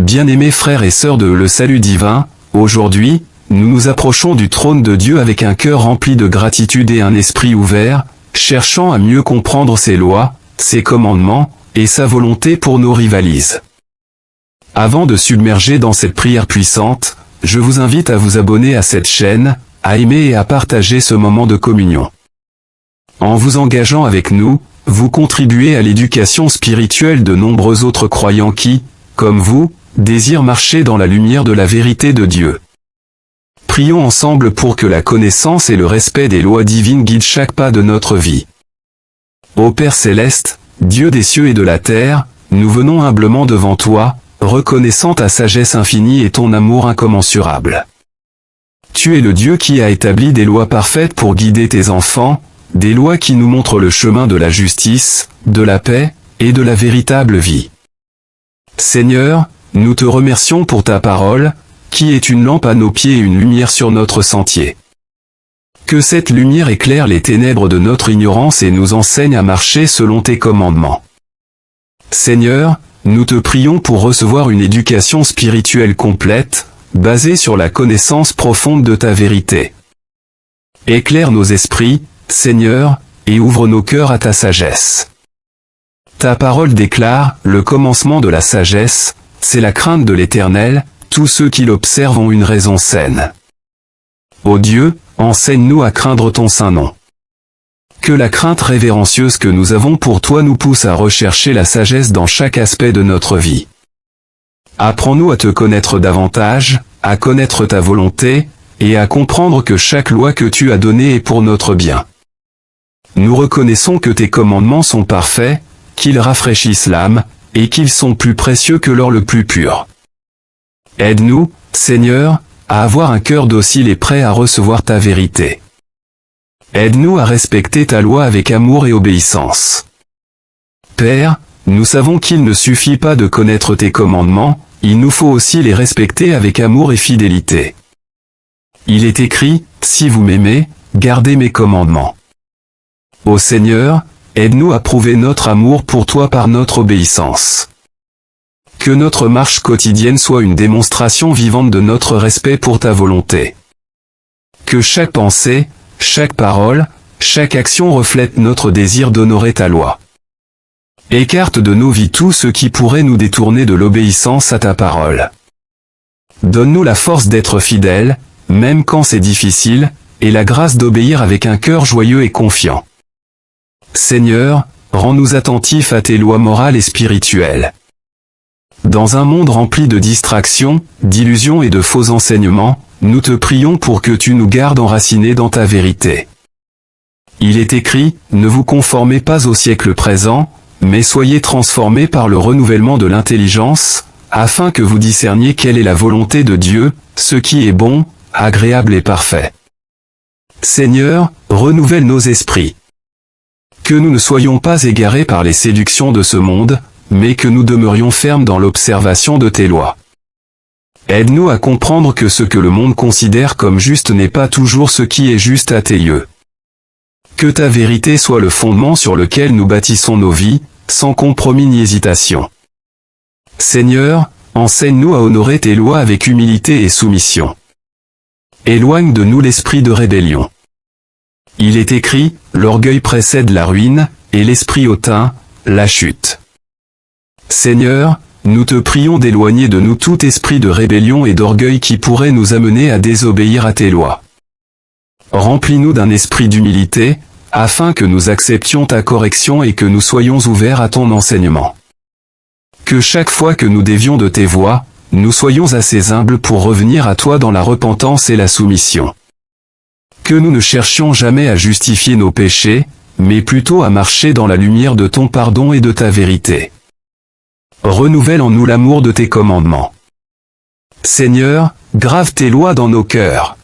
Bien-aimés frères et sœurs de Le Salut Divin, aujourd'hui, nous nous approchons du trône de Dieu avec un cœur rempli de gratitude et un esprit ouvert, cherchant à mieux comprendre ses lois, ses commandements, et sa volonté pour nos rivalises. Avant de submerger dans cette prière puissante, je vous invite à vous abonner à cette chaîne, à aimer et à partager ce moment de communion. En vous engageant avec nous, vous contribuez à l'éducation spirituelle de nombreux autres croyants qui, comme vous, désirent marcher dans la lumière de la vérité de Dieu. Prions ensemble pour que la connaissance et le respect des lois divines guident chaque pas de notre vie. Ô Père céleste, Dieu des cieux et de la terre, nous venons humblement devant toi, reconnaissant ta sagesse infinie et ton amour incommensurable. Tu es le Dieu qui a établi des lois parfaites pour guider tes enfants, des lois qui nous montrent le chemin de la justice, de la paix, et de la véritable vie. Seigneur, nous te remercions pour ta parole, qui est une lampe à nos pieds et une lumière sur notre sentier. Que cette lumière éclaire les ténèbres de notre ignorance et nous enseigne à marcher selon tes commandements. Seigneur, nous te prions pour recevoir une éducation spirituelle complète, basée sur la connaissance profonde de ta vérité. Éclaire nos esprits, Seigneur, et ouvre nos cœurs à ta sagesse. Ta parole déclare, le commencement de la sagesse, c'est la crainte de l'Éternel, tous ceux qui l'observent ont une raison saine. Ô Dieu, enseigne-nous à craindre ton saint nom. Que la crainte révérencieuse que nous avons pour toi nous pousse à rechercher la sagesse dans chaque aspect de notre vie. Apprends-nous à te connaître davantage, à connaître ta volonté, et à comprendre que chaque loi que tu as donnée est pour notre bien. Nous reconnaissons que tes commandements sont parfaits, qu'ils rafraîchissent l'âme, et qu'ils sont plus précieux que l'or le plus pur. Aide-nous, Seigneur, à avoir un cœur docile et prêt à recevoir ta vérité. Aide-nous à respecter ta loi avec amour et obéissance. Père, nous savons qu'il ne suffit pas de connaître tes commandements, il nous faut aussi les respecter avec amour et fidélité. Il est écrit, si vous m'aimez, gardez mes commandements. Ô Seigneur, aide-nous à prouver notre amour pour toi par notre obéissance. Que notre marche quotidienne soit une démonstration vivante de notre respect pour ta volonté. Que chaque pensée, chaque parole, chaque action reflète notre désir d'honorer ta loi. Écarte de nos vies tout ce qui pourrait nous détourner de l'obéissance à ta parole. Donne-nous la force d'être fidèles, même quand c'est difficile, et la grâce d'obéir avec un cœur joyeux et confiant. Seigneur, rends-nous attentifs à tes lois morales et spirituelles. Dans un monde rempli de distractions, d'illusions et de faux enseignements, nous te prions pour que tu nous gardes enracinés dans ta vérité. Il est écrit, ne vous conformez pas au siècle présent, mais soyez transformés par le renouvellement de l'intelligence, afin que vous discerniez quelle est la volonté de Dieu, ce qui est bon, agréable et parfait. Seigneur, renouvelle nos esprits. Que nous ne soyons pas égarés par les séductions de ce monde, mais que nous demeurions fermes dans l'observation de tes lois. Aide-nous à comprendre que ce que le monde considère comme juste n'est pas toujours ce qui est juste à tes yeux. Que ta vérité soit le fondement sur lequel nous bâtissons nos vies, sans compromis ni hésitation. Seigneur, enseigne-nous à honorer tes lois avec humilité et soumission. Éloigne de nous l'esprit de rébellion. Il est écrit, l'orgueil précède la ruine, et l'esprit hautain, la chute. Seigneur, nous te prions d'éloigner de nous tout esprit de rébellion et d'orgueil qui pourrait nous amener à désobéir à tes lois. Remplis-nous d'un esprit d'humilité, afin que nous acceptions ta correction et que nous soyons ouverts à ton enseignement. Que chaque fois que nous dévions de tes voies, nous soyons assez humbles pour revenir à toi dans la repentance et la soumission. Que nous ne cherchions jamais à justifier nos péchés, mais plutôt à marcher dans la lumière de ton pardon et de ta vérité. Renouvelle en nous l'amour de tes commandements. Seigneur, grave tes lois dans nos cœurs.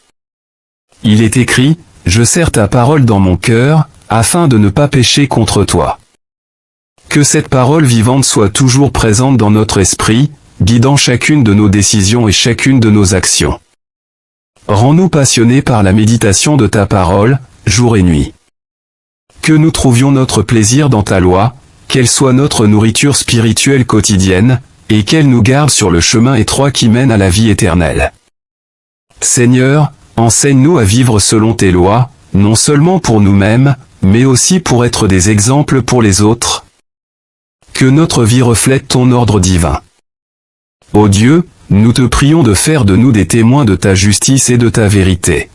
Il est écrit, je serre ta parole dans mon cœur, afin de ne pas pécher contre toi. Que cette parole vivante soit toujours présente dans notre esprit, guidant chacune de nos décisions et chacune de nos actions. Rends-nous passionnés par la méditation de ta parole, jour et nuit. Que nous trouvions notre plaisir dans ta loi, qu'elle soit notre nourriture spirituelle quotidienne, et qu'elle nous garde sur le chemin étroit qui mène à la vie éternelle. Seigneur, enseigne-nous à vivre selon tes lois, non seulement pour nous-mêmes, mais aussi pour être des exemples pour les autres. Que notre vie reflète ton ordre divin. Ô Dieu, nous te prions de faire de nous des témoins de ta justice et de ta vérité.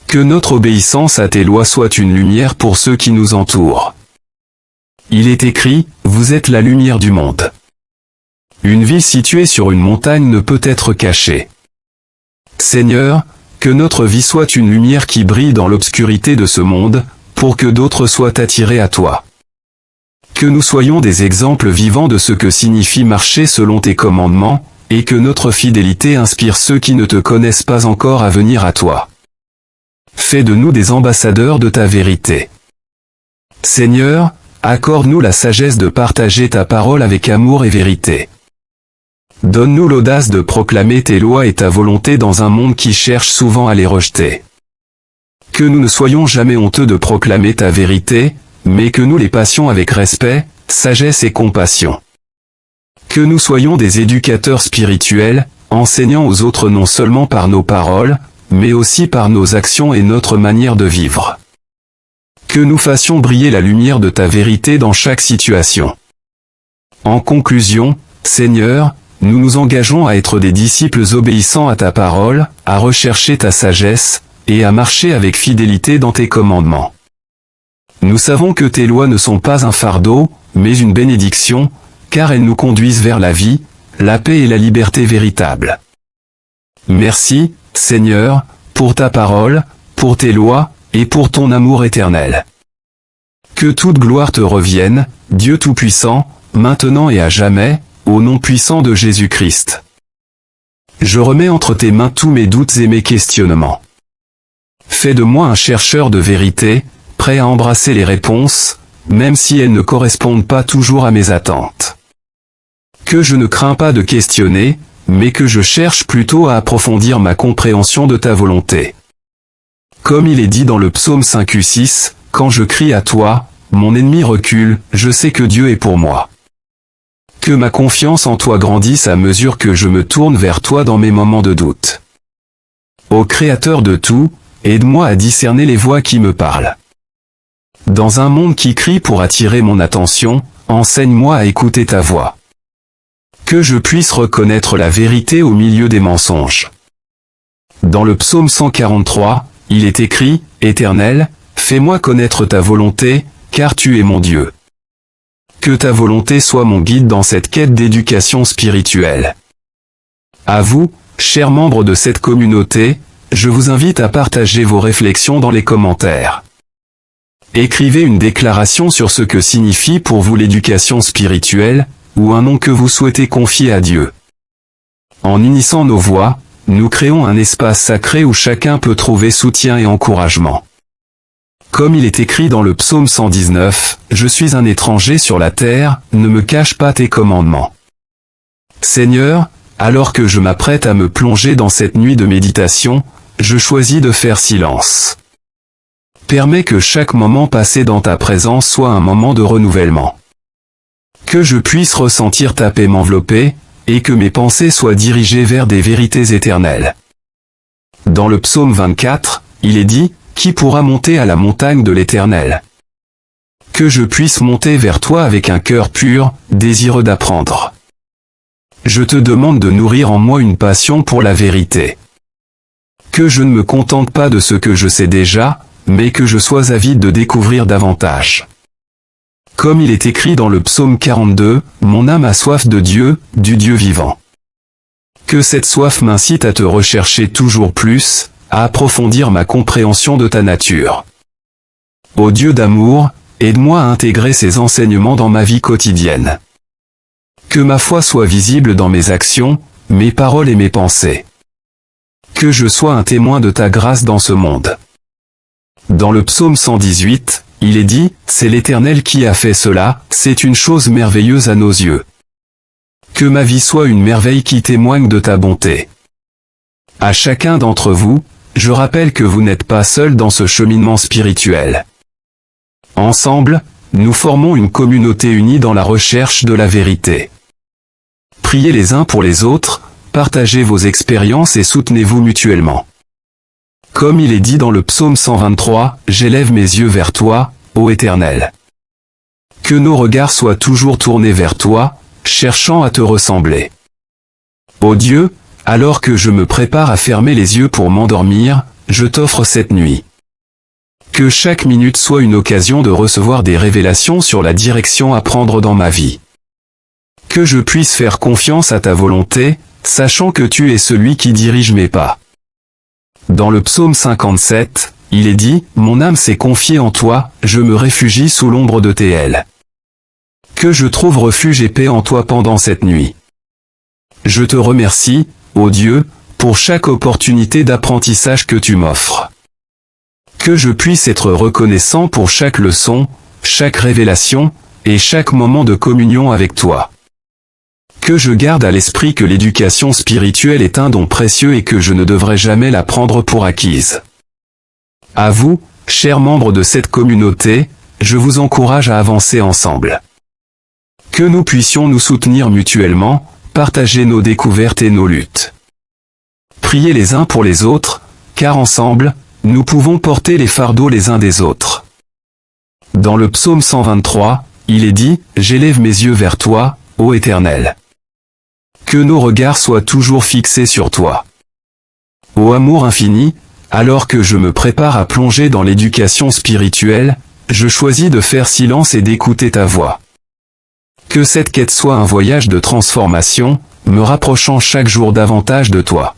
Que notre obéissance à tes lois soit une lumière pour ceux qui nous entourent. Il est écrit, vous êtes la lumière du monde. Une ville située sur une montagne ne peut être cachée. Seigneur, que notre vie soit une lumière qui brille dans l'obscurité de ce monde, pour que d'autres soient attirés à toi. Que nous soyons des exemples vivants de ce que signifie marcher selon tes commandements, et que notre fidélité inspire ceux qui ne te connaissent pas encore à venir à toi. Fais de nous des ambassadeurs de ta vérité. Seigneur, accorde-nous la sagesse de partager ta parole avec amour et vérité. Donne-nous l'audace de proclamer tes lois et ta volonté dans un monde qui cherche souvent à les rejeter. Que nous ne soyons jamais honteux de proclamer ta vérité, mais que nous les passions avec respect, sagesse et compassion. Que nous soyons des éducateurs spirituels, enseignant aux autres non seulement par nos paroles, mais aussi par nos actions et notre manière de vivre. Que nous fassions briller la lumière de ta vérité dans chaque situation. En conclusion, Seigneur, nous nous engageons à être des disciples obéissants à ta parole, à rechercher ta sagesse, et à marcher avec fidélité dans tes commandements. Nous savons que tes lois ne sont pas un fardeau, mais une bénédiction, car elles nous conduisent vers la vie, la paix et la liberté véritable. Merci, Seigneur, pour ta parole, pour tes lois, et pour ton amour éternel. Que toute gloire te revienne, Dieu Tout-Puissant, maintenant et à jamais, au nom puissant de Jésus-Christ. Je remets entre tes mains tous mes doutes et mes questionnements. Fais de moi un chercheur de vérité, prêt à embrasser les réponses, même si elles ne correspondent pas toujours à mes attentes. Que je ne crains pas de questionner, mais que je cherche plutôt à approfondir ma compréhension de ta volonté. Comme il est dit dans le psaume 5:6, quand je crie à toi, mon ennemi recule, je sais que Dieu est pour moi. Que ma confiance en toi grandisse à mesure que je me tourne vers toi dans mes moments de doute. Ô Créateur de tout, aide-moi à discerner les voix qui me parlent. Dans un monde qui crie pour attirer mon attention, enseigne-moi à écouter ta voix. Que je puisse reconnaître la vérité au milieu des mensonges. Dans le psaume 143, il est écrit, « Éternel, fais-moi connaître ta volonté, car tu es mon Dieu. » Que ta volonté soit mon guide dans cette quête d'éducation spirituelle. À vous, chers membres de cette communauté, je vous invite à partager vos réflexions dans les commentaires. Écrivez une déclaration sur ce que signifie pour vous l'éducation spirituelle, ou un nom que vous souhaitez confier à Dieu. En unissant nos voix, nous créons un espace sacré où chacun peut trouver soutien et encouragement. Comme il est écrit dans le psaume 119, « Je suis un étranger sur la terre, ne me cache pas tes commandements. » Seigneur, alors que je m'apprête à me plonger dans cette nuit de méditation, je choisis de faire silence. Permets que chaque moment passé dans ta présence soit un moment de renouvellement. Que je puisse ressentir ta paix m'envelopper, et que mes pensées soient dirigées vers des vérités éternelles. Dans le psaume 24, il est dit, « Qui pourra monter à la montagne de l'Éternel ?» Que je puisse monter vers toi avec un cœur pur, désireux d'apprendre. Je te demande de nourrir en moi une passion pour la vérité. Que je ne me contente pas de ce que je sais déjà, mais que je sois avide de découvrir davantage. Comme il est écrit dans le psaume 42, « Mon âme a soif de Dieu, du Dieu vivant. » Que cette soif m'incite à te rechercher toujours plus, à approfondir ma compréhension de ta nature. Ô Dieu d'amour, aide-moi à intégrer ces enseignements dans ma vie quotidienne. Que ma foi soit visible dans mes actions, mes paroles et mes pensées. Que je sois un témoin de ta grâce dans ce monde. Dans le psaume 118, il est dit, « C'est l'Éternel qui a fait cela, c'est une chose merveilleuse à nos yeux. » Que ma vie soit une merveille qui témoigne de ta bonté. À chacun d'entre vous, je rappelle que vous n'êtes pas seul dans ce cheminement spirituel. Ensemble, nous formons une communauté unie dans la recherche de la vérité. Priez les uns pour les autres, partagez vos expériences et soutenez-vous mutuellement. Comme il est dit dans le psaume 123, « J'élève mes yeux vers toi, ô Éternel. » Que nos regards soient toujours tournés vers toi, cherchant à te ressembler. Ô Dieu, alors que je me prépare à fermer les yeux pour m'endormir, je t'offre cette nuit. Que chaque minute soit une occasion de recevoir des révélations sur la direction à prendre dans ma vie. Que je puisse faire confiance à ta volonté, sachant que tu es celui qui dirige mes pas. Dans le psaume 57, il est dit, « Mon âme s'est confiée en toi, je me réfugie sous l'ombre de tes ailes. » Que je trouve refuge et paix en toi pendant cette nuit. Je te remercie, ô Dieu, pour chaque opportunité d'apprentissage que tu m'offres. Que je puisse être reconnaissant pour chaque leçon, chaque révélation, et chaque moment de communion avec toi. Que je garde à l'esprit que l'éducation spirituelle est un don précieux et que je ne devrais jamais la prendre pour acquise. À vous, chers membres de cette communauté, je vous encourage à avancer ensemble. Que nous puissions nous soutenir mutuellement, partager nos découvertes et nos luttes. Priez les uns pour les autres, car ensemble, nous pouvons porter les fardeaux les uns des autres. Dans le psaume 123, il est dit, « J'élève mes yeux vers toi, ô Éternel. » Que nos regards soient toujours fixés sur toi. Ô amour infini, alors que je me prépare à plonger dans l'éducation spirituelle, je choisis de faire silence et d'écouter ta voix. Que cette quête soit un voyage de transformation, me rapprochant chaque jour davantage de toi.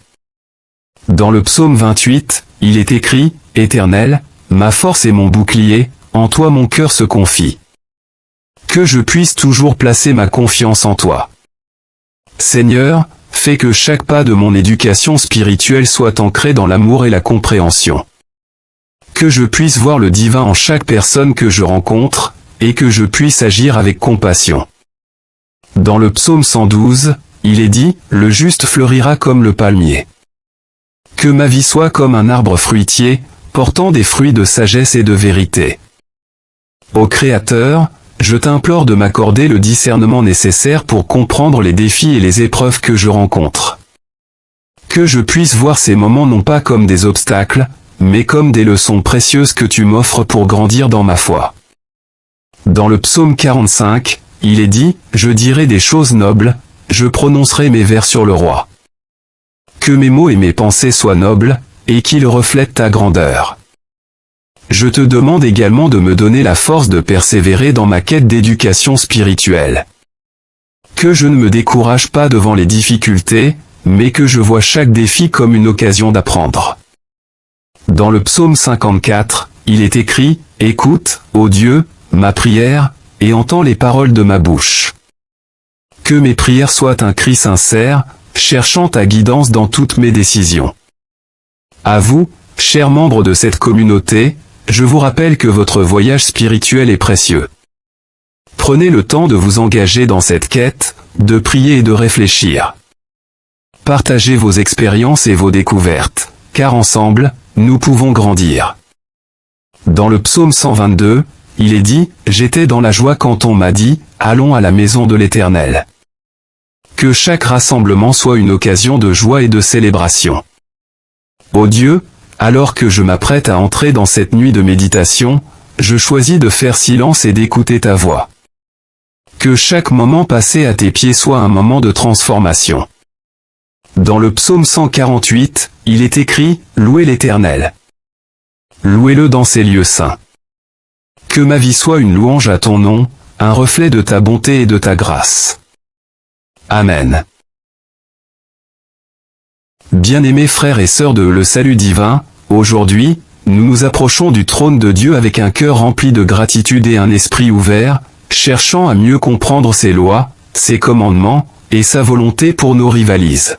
Dans le psaume 28, il est écrit, « Éternel, ma force et mon bouclier, en toi mon cœur se confie. » Que je puisse toujours placer ma confiance en toi. Seigneur, fais que chaque pas de mon éducation spirituelle soit ancré dans l'amour et la compréhension. Que je puisse voir le divin en chaque personne que je rencontre, et que je puisse agir avec compassion. Dans le psaume 112, il est dit, « Le juste fleurira comme le palmier. » Que ma vie soit comme un arbre fruitier, portant des fruits de sagesse et de vérité. Ô Créateur, je t'implore de m'accorder le discernement nécessaire pour comprendre les défis et les épreuves que je rencontre. Que je puisse voir ces moments non pas comme des obstacles, mais comme des leçons précieuses que tu m'offres pour grandir dans ma foi. Dans le psaume 45, il est dit, « Je dirai des choses nobles, je prononcerai mes vers sur le roi. » Que mes mots et mes pensées soient nobles, et qu'ils reflètent ta grandeur. Je te demande également de me donner la force de persévérer dans ma quête d'éducation spirituelle. Que je ne me décourage pas devant les difficultés, mais que je vois chaque défi comme une occasion d'apprendre. Dans le psaume 54, il est écrit, « Écoute, ô Dieu, ma prière, et entends les paroles de ma bouche. » Que mes prières soient un cri sincère, cherchant ta guidance dans toutes mes décisions. À vous, chers membres de cette communauté, je vous rappelle que votre voyage spirituel est précieux. Prenez le temps de vous engager dans cette quête, de prier et de réfléchir. Partagez vos expériences et vos découvertes, car ensemble, nous pouvons grandir. Dans le psaume 122, il est dit, « J'étais dans la joie quand on m'a dit, allons à la maison de l'Éternel. » Que chaque rassemblement soit une occasion de joie et de célébration. Ô Dieu, alors que je m'apprête à entrer dans cette nuit de méditation, je choisis de faire silence et d'écouter ta voix. Que chaque moment passé à tes pieds soit un moment de transformation. Dans le psaume 148, il est écrit, « Louez l'Éternel. Louez-le dans ses lieux saints. » Que ma vie soit une louange à ton nom, un reflet de ta bonté et de ta grâce. Amen. Bien-aimés frères et sœurs de Le Salut Divin, aujourd'hui, nous nous approchons du trône de Dieu avec un cœur rempli de gratitude et un esprit ouvert, cherchant à mieux comprendre ses lois, ses commandements, et sa volonté pour nos rivalises.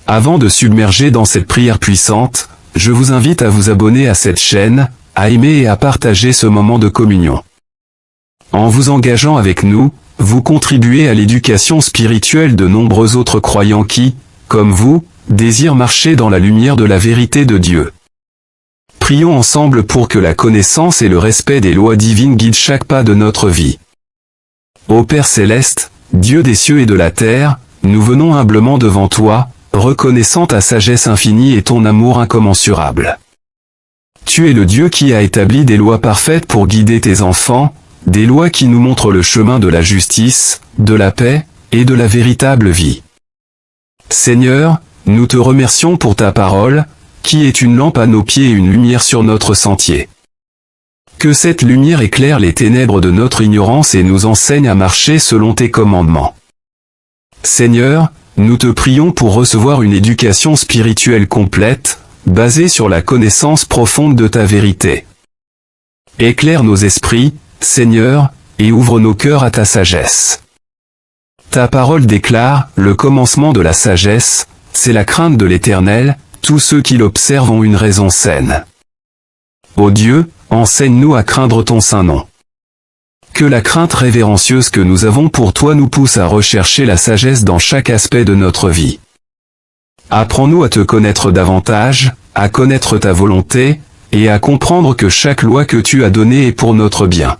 Avant de submerger dans cette prière puissante, je vous invite à vous abonner à cette chaîne, à aimer et à partager ce moment de communion. En vous engageant avec nous, vous contribuez à l'éducation spirituelle de nombreux autres croyants qui, comme vous, désirent marcher dans la lumière de la vérité de Dieu. Prions ensemble pour que la connaissance et le respect des lois divines guident chaque pas de notre vie. Ô Père Céleste, Dieu des cieux et de la terre, nous venons humblement devant toi, reconnaissant ta sagesse infinie et ton amour incommensurable. Tu es le Dieu qui a établi des lois parfaites pour guider tes enfants, des lois qui nous montrent le chemin de la justice, de la paix, et de la véritable vie. Seigneur, nous te remercions pour ta parole, qui est une lampe à nos pieds et une lumière sur notre sentier. Que cette lumière éclaire les ténèbres de notre ignorance et nous enseigne à marcher selon tes commandements. Seigneur, nous te prions pour recevoir une éducation spirituelle complète, basée sur la connaissance profonde de ta vérité. Éclaire nos esprits, Seigneur, et ouvre nos cœurs à ta sagesse. Ta parole déclare, le commencement de la sagesse, c'est la crainte de l'Éternel, tous ceux qui l'observent ont une raison saine. Ô Dieu, enseigne-nous à craindre ton saint nom. Que la crainte révérencieuse que nous avons pour toi nous pousse à rechercher la sagesse dans chaque aspect de notre vie. Apprends-nous à te connaître davantage, à connaître ta volonté, et à comprendre que chaque loi que tu as donnée est pour notre bien.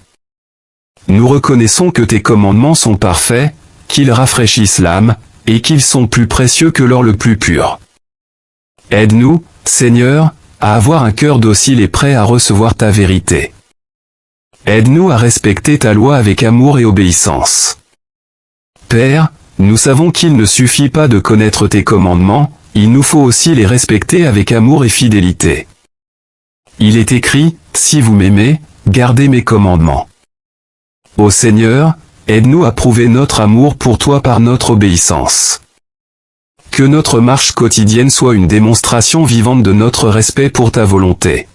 Nous reconnaissons que tes commandements sont parfaits, qu'ils rafraîchissent l'âme, et qu'ils sont plus précieux que l'or le plus pur. Aide-nous, Seigneur, à avoir un cœur docile et prêt à recevoir ta vérité. Aide-nous à respecter ta loi avec amour et obéissance. Père, nous savons qu'il ne suffit pas de connaître tes commandements, il nous faut aussi les respecter avec amour et fidélité. Il est écrit, si vous m'aimez, gardez mes commandements. Ô Seigneur, aide-nous à prouver notre amour pour toi par notre obéissance. Que notre marche quotidienne soit une démonstration vivante de notre respect pour ta volonté.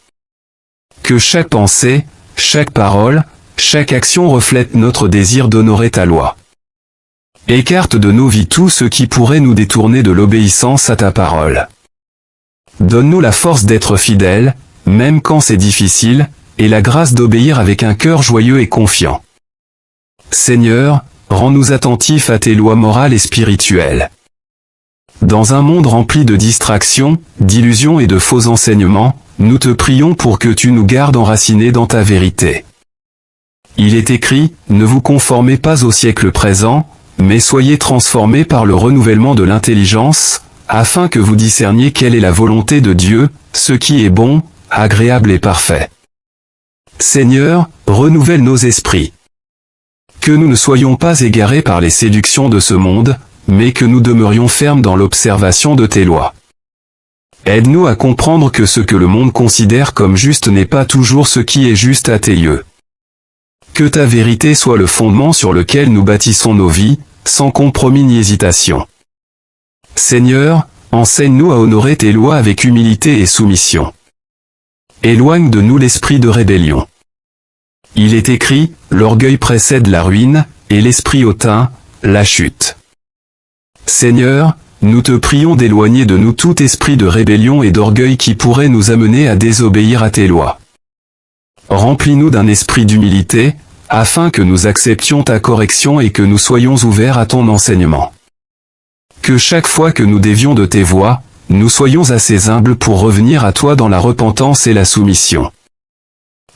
Que chaque pensée, chaque parole, chaque action reflète notre désir d'honorer ta loi. Écarte de nos vies tout ce qui pourrait nous détourner de l'obéissance à ta parole. Donne-nous la force d'être fidèles, même quand c'est difficile, et la grâce d'obéir avec un cœur joyeux et confiant. Seigneur, rends-nous attentifs à tes lois morales et spirituelles. Dans un monde rempli de distractions, d'illusions et de faux enseignements, nous te prions pour que tu nous gardes enracinés dans ta vérité. Il est écrit, ne vous conformez pas au siècle présent, mais soyez transformés par le renouvellement de l'intelligence, afin que vous discerniez quelle est la volonté de Dieu, ce qui est bon, agréable et parfait. Seigneur, renouvelle nos esprits. Que nous ne soyons pas égarés par les séductions de ce monde, mais que nous demeurions fermes dans l'observation de tes lois. Aide-nous à comprendre que ce que le monde considère comme juste n'est pas toujours ce qui est juste à tes yeux. Que ta vérité soit le fondement sur lequel nous bâtissons nos vies, sans compromis ni hésitation. Seigneur, enseigne-nous à honorer tes lois avec humilité et soumission. Éloigne de nous l'esprit de rébellion. Il est écrit, l'orgueil précède la ruine, et l'esprit hautain, la chute. Seigneur, nous te prions d'éloigner de nous tout esprit de rébellion et d'orgueil qui pourrait nous amener à désobéir à tes lois. Remplis-nous d'un esprit d'humilité, afin que nous acceptions ta correction et que nous soyons ouverts à ton enseignement. Que chaque fois que nous dévions de tes voies, nous soyons assez humbles pour revenir à toi dans la repentance et la soumission.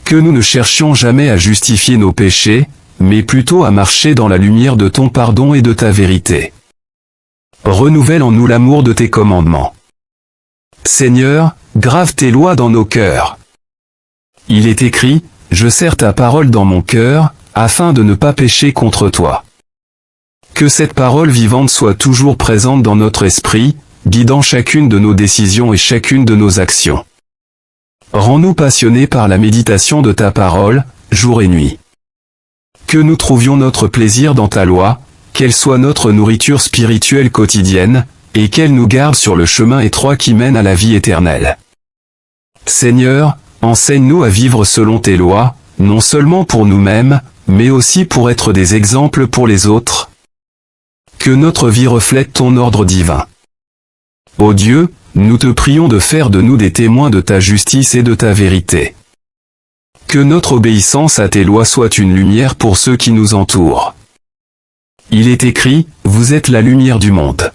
Que nous ne cherchions jamais à justifier nos péchés, mais plutôt à marcher dans la lumière de ton pardon et de ta vérité. Renouvelle en nous l'amour de tes commandements. Seigneur, grave tes lois dans nos cœurs. Il est écrit, je serre ta parole dans mon cœur, afin de ne pas pécher contre toi. Que cette parole vivante soit toujours présente dans notre esprit, guidant chacune de nos décisions et chacune de nos actions. Rends-nous passionnés par la méditation de ta parole, jour et nuit. Que nous trouvions notre plaisir dans ta loi, qu'elle soit notre nourriture spirituelle quotidienne, et qu'elle nous garde sur le chemin étroit qui mène à la vie éternelle. Seigneur, enseigne-nous à vivre selon tes lois, non seulement pour nous-mêmes, mais aussi pour être des exemples pour les autres. Que notre vie reflète ton ordre divin. Ô Dieu, nous te prions de faire de nous des témoins de ta justice et de ta vérité. Que notre obéissance à tes lois soit une lumière pour ceux qui nous entourent. Il est écrit, vous êtes la lumière du monde.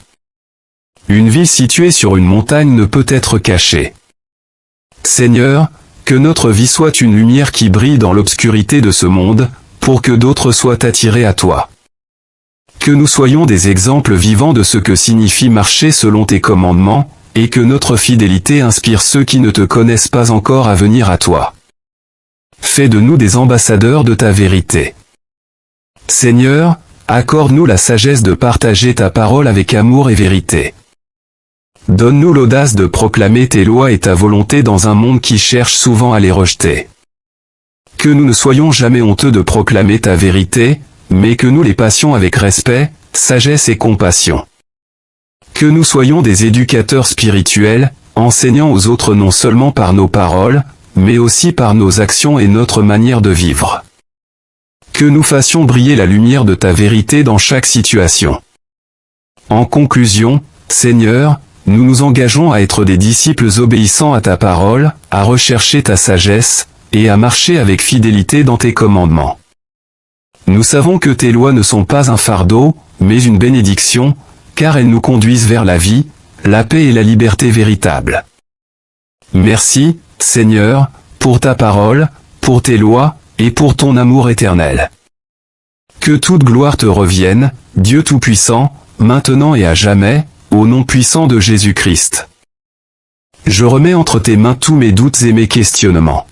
Une ville située sur une montagne ne peut être cachée. Seigneur, que notre vie soit une lumière qui brille dans l'obscurité de ce monde, pour que d'autres soient attirés à toi. Que nous soyons des exemples vivants de ce que signifie marcher selon tes commandements, et que notre fidélité inspire ceux qui ne te connaissent pas encore à venir à toi. Fais de nous des ambassadeurs de ta vérité. Seigneur, accorde-nous la sagesse de partager ta parole avec amour et vérité. Donne-nous l'audace de proclamer tes lois et ta volonté dans un monde qui cherche souvent à les rejeter. Que nous ne soyons jamais honteux de proclamer ta vérité, mais que nous les passions avec respect, sagesse et compassion. Que nous soyons des éducateurs spirituels, enseignant aux autres non seulement par nos paroles, mais aussi par nos actions et notre manière de vivre. Que nous fassions briller la lumière de ta vérité dans chaque situation. En conclusion, Seigneur, nous nous engageons à être des disciples obéissants à ta parole, à rechercher ta sagesse, et à marcher avec fidélité dans tes commandements. Nous savons que tes lois ne sont pas un fardeau, mais une bénédiction, car elles nous conduisent vers la vie, la paix et la liberté véritable. Merci, Seigneur, pour ta parole, pour tes lois, et pour ton amour éternel. Que toute gloire te revienne, Dieu Tout-Puissant, maintenant et à jamais, au nom puissant de Jésus-Christ. Je remets entre tes mains tous mes doutes et mes questionnements.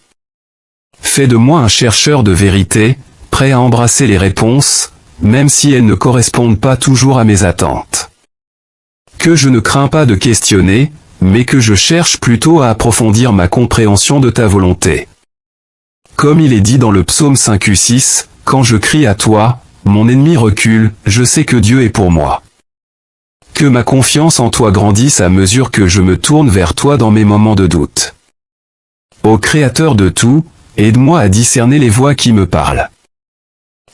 Fais de moi un chercheur de vérité, prêt à embrasser les réponses, même si elles ne correspondent pas toujours à mes attentes. Que je ne crains pas de questionner, mais que je cherche plutôt à approfondir ma compréhension de ta volonté. Comme il est dit dans le psaume 5:6, « Quand je crie à toi, mon ennemi recule, je sais que Dieu est pour moi. » Que ma confiance en toi grandisse à mesure que je me tourne vers toi dans mes moments de doute. Ô Créateur de tout, aide-moi à discerner les voix qui me parlent.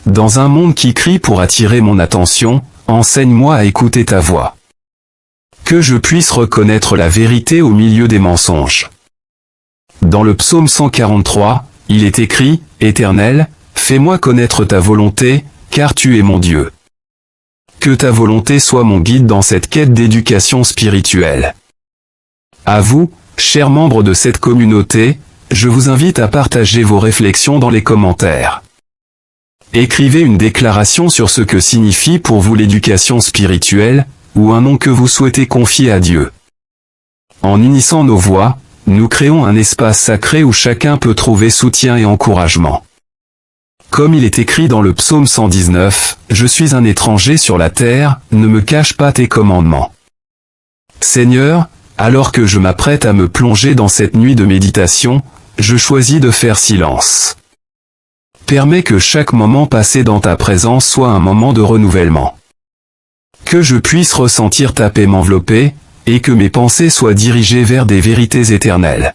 Dans un monde qui crie pour attirer mon attention, enseigne-moi à écouter ta voix. Que je puisse reconnaître la vérité au milieu des mensonges. Dans le psaume 143, il est écrit, « Éternel, fais-moi connaître ta volonté, car tu es mon Dieu. » Que ta volonté soit mon guide dans cette quête d'éducation spirituelle. À vous, chers membres de cette communauté, je vous invite à partager vos réflexions dans les commentaires. Écrivez une déclaration sur ce que signifie pour vous l'éducation spirituelle, ou un nom que vous souhaitez confier à Dieu. En unissant nos voix, nous créons un espace sacré où chacun peut trouver soutien et encouragement. Comme il est écrit dans le psaume 119, « Je suis un étranger sur la terre, ne me cache pas tes commandements. » Seigneur, alors que je m'apprête à me plonger dans cette nuit de méditation, je choisis de faire silence. Permets que chaque moment passé dans ta présence soit un moment de renouvellement. Que je puisse ressentir ta paix m'envelopper, et que mes pensées soient dirigées vers des vérités éternelles.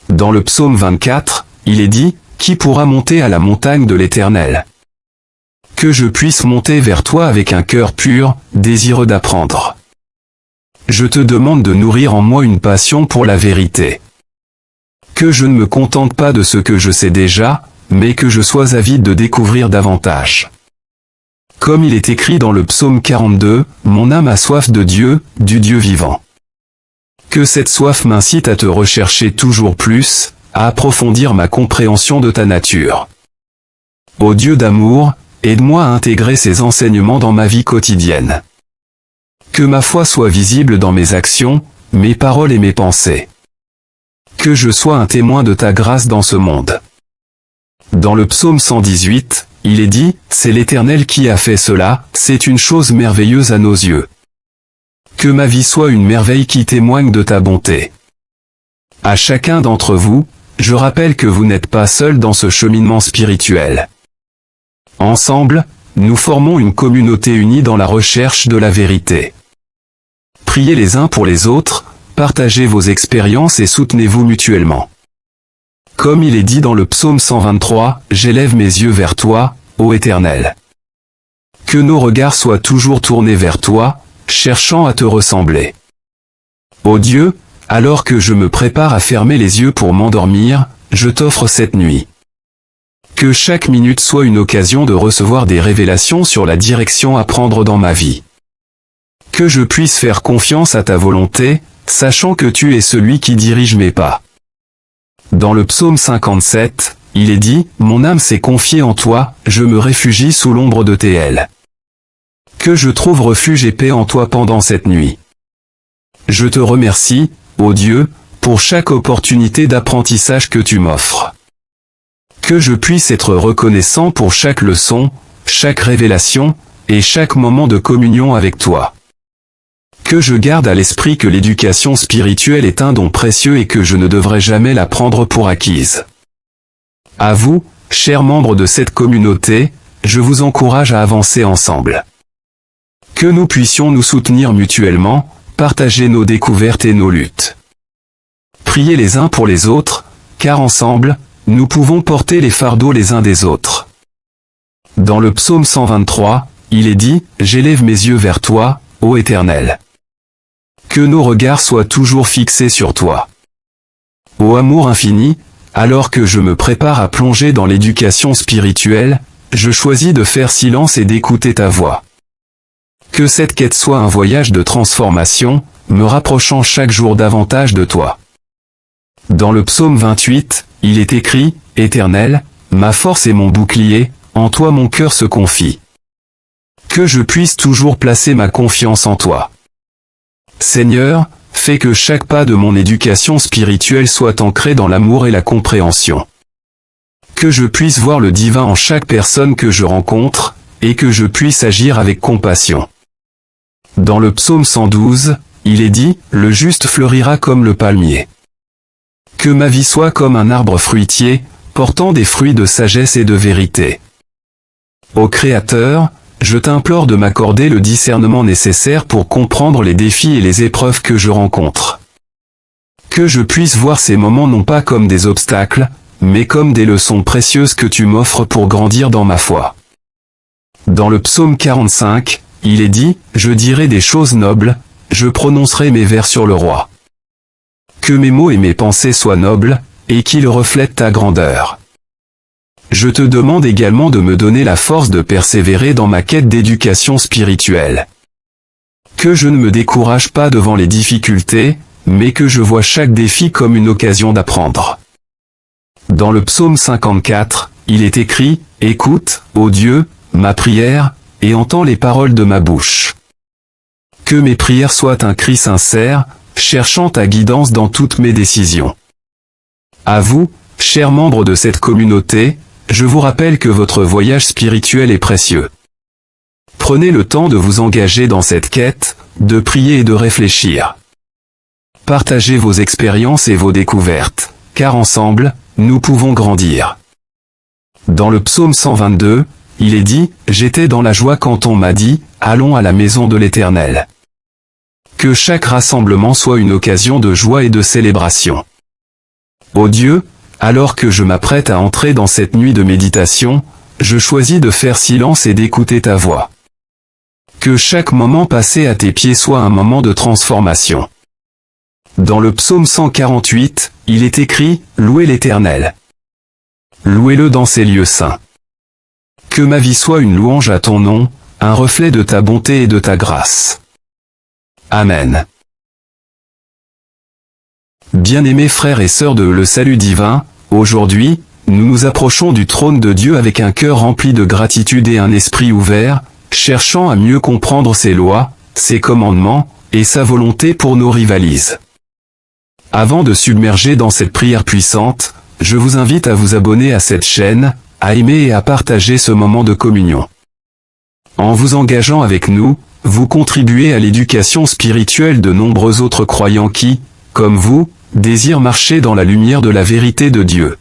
Dans le psaume 24, il est dit, « Qui pourra monter à la montagne de l'Éternel ?» Que je puisse monter vers toi avec un cœur pur, désireux d'apprendre. Je te demande de nourrir en moi une passion pour la vérité. Que je ne me contente pas de ce que je sais déjà, mais que je sois avide de découvrir davantage. Comme il est écrit dans le psaume 42, « Mon âme a soif de Dieu, du Dieu vivant. » Que cette soif m'incite à te rechercher toujours plus, à approfondir ma compréhension de ta nature. Ô Dieu d'amour, aide-moi à intégrer ces enseignements dans ma vie quotidienne. Que ma foi soit visible dans mes actions, mes paroles et mes pensées. Que je sois un témoin de ta grâce dans ce monde. Dans le psaume 118, il est dit, « C'est l'Éternel qui a fait cela, c'est une chose merveilleuse à nos yeux. » Que ma vie soit une merveille qui témoigne de ta bonté. À chacun d'entre vous, je rappelle que vous n'êtes pas seul dans ce cheminement spirituel. Ensemble, nous formons une communauté unie dans la recherche de la vérité. Priez les uns pour les autres, partagez vos expériences et soutenez-vous mutuellement. Comme il est dit dans le psaume 123, « J'élève mes yeux vers toi, ô Éternel. » Que nos regards soient toujours tournés vers toi, cherchant à te ressembler. Ô Dieu, alors que je me prépare à fermer les yeux pour m'endormir, je t'offre cette nuit. Que chaque minute soit une occasion de recevoir des révélations sur la direction à prendre dans ma vie. Que je puisse faire confiance à ta volonté, sachant que tu es celui qui dirige mes pas. Dans le psaume 57, il est dit, « Mon âme s'est confiée en toi, je me réfugie sous l'ombre de tes ailes. » Que je trouve refuge et paix en toi pendant cette nuit. Je te remercie, ô Dieu, pour chaque opportunité d'apprentissage que tu m'offres. Que je puisse être reconnaissant pour chaque leçon, chaque révélation, et chaque moment de communion avec toi. Que je garde à l'esprit que l'éducation spirituelle est un don précieux et que je ne devrais jamais la prendre pour acquise. À vous, chers membres de cette communauté, je vous encourage à avancer ensemble. Que nous puissions nous soutenir mutuellement, partager nos découvertes et nos luttes. Prier les uns pour les autres, car ensemble, nous pouvons porter les fardeaux les uns des autres. Dans le psaume 123, il est dit « J'élève mes yeux vers toi, ô Éternel. » Que nos regards soient toujours fixés sur toi. Ô amour infini, alors que je me prépare à plonger dans l'éducation spirituelle, je choisis de faire silence et d'écouter ta voix. Que cette quête soit un voyage de transformation, me rapprochant chaque jour davantage de toi. Dans le psaume 28, il est écrit « Éternel, ma force et mon bouclier, en toi mon cœur se confie. » Que je puisse toujours placer ma confiance en toi. Seigneur, fais que chaque pas de mon éducation spirituelle soit ancré dans l'amour et la compréhension. Que je puisse voir le divin en chaque personne que je rencontre, et que je puisse agir avec compassion. Dans le psaume 112, il est dit « Le juste fleurira comme le palmier. » Que ma vie soit comme un arbre fruitier, portant des fruits de sagesse et de vérité. Ô Créateur, je t'implore de m'accorder le discernement nécessaire pour comprendre les défis et les épreuves que je rencontre. Que je puisse voir ces moments non pas comme des obstacles, mais comme des leçons précieuses que tu m'offres pour grandir dans ma foi. Dans le psaume 45, il est dit « Je dirai des choses nobles, je prononcerai mes vers sur le roi. » Que mes mots et mes pensées soient nobles, et qu'ils reflètent ta grandeur. Je te demande également de me donner la force de persévérer dans ma quête d'éducation spirituelle. Que je ne me décourage pas devant les difficultés, mais que je vois chaque défi comme une occasion d'apprendre. Dans le psaume 54, il est écrit « Écoute, ô Dieu, ma prière, et entends les paroles de ma bouche. » Que mes prières soient un cri sincère, cherchant ta guidance dans toutes mes décisions. À vous, chers membres de cette communauté, je vous rappelle que votre voyage spirituel est précieux. Prenez le temps de vous engager dans cette quête, de prier et de réfléchir. Partagez vos expériences et vos découvertes, car ensemble, nous pouvons grandir. Dans le psaume 122, il est dit « J'étais dans la joie quand on m'a dit « Allons à la maison de l'Éternel. » Que chaque rassemblement soit une occasion de joie et de célébration. Ô Dieu, alors que je m'apprête à entrer dans cette nuit de méditation, je choisis de faire silence et d'écouter ta voix. Que chaque moment passé à tes pieds soit un moment de transformation. Dans le psaume 148, il est écrit « Louez l'Éternel. » Louez-le dans ses lieux saints. Que ma vie soit une louange à ton nom, un reflet de ta bonté et de ta grâce. Amen. Bien-aimés frères et sœurs de Le Salut Divin, aujourd'hui, nous nous approchons du trône de Dieu avec un cœur rempli de gratitude et un esprit ouvert, cherchant à mieux comprendre ses lois, ses commandements, et sa volonté pour nos rivalises. Avant de submerger dans cette prière puissante, je vous invite à vous abonner à cette chaîne, à aimer et à partager ce moment de communion. En vous engageant avec nous, vous contribuez à l'éducation spirituelle de nombreux autres croyants qui, comme vous, désirent marcher dans la lumière de la vérité de Dieu.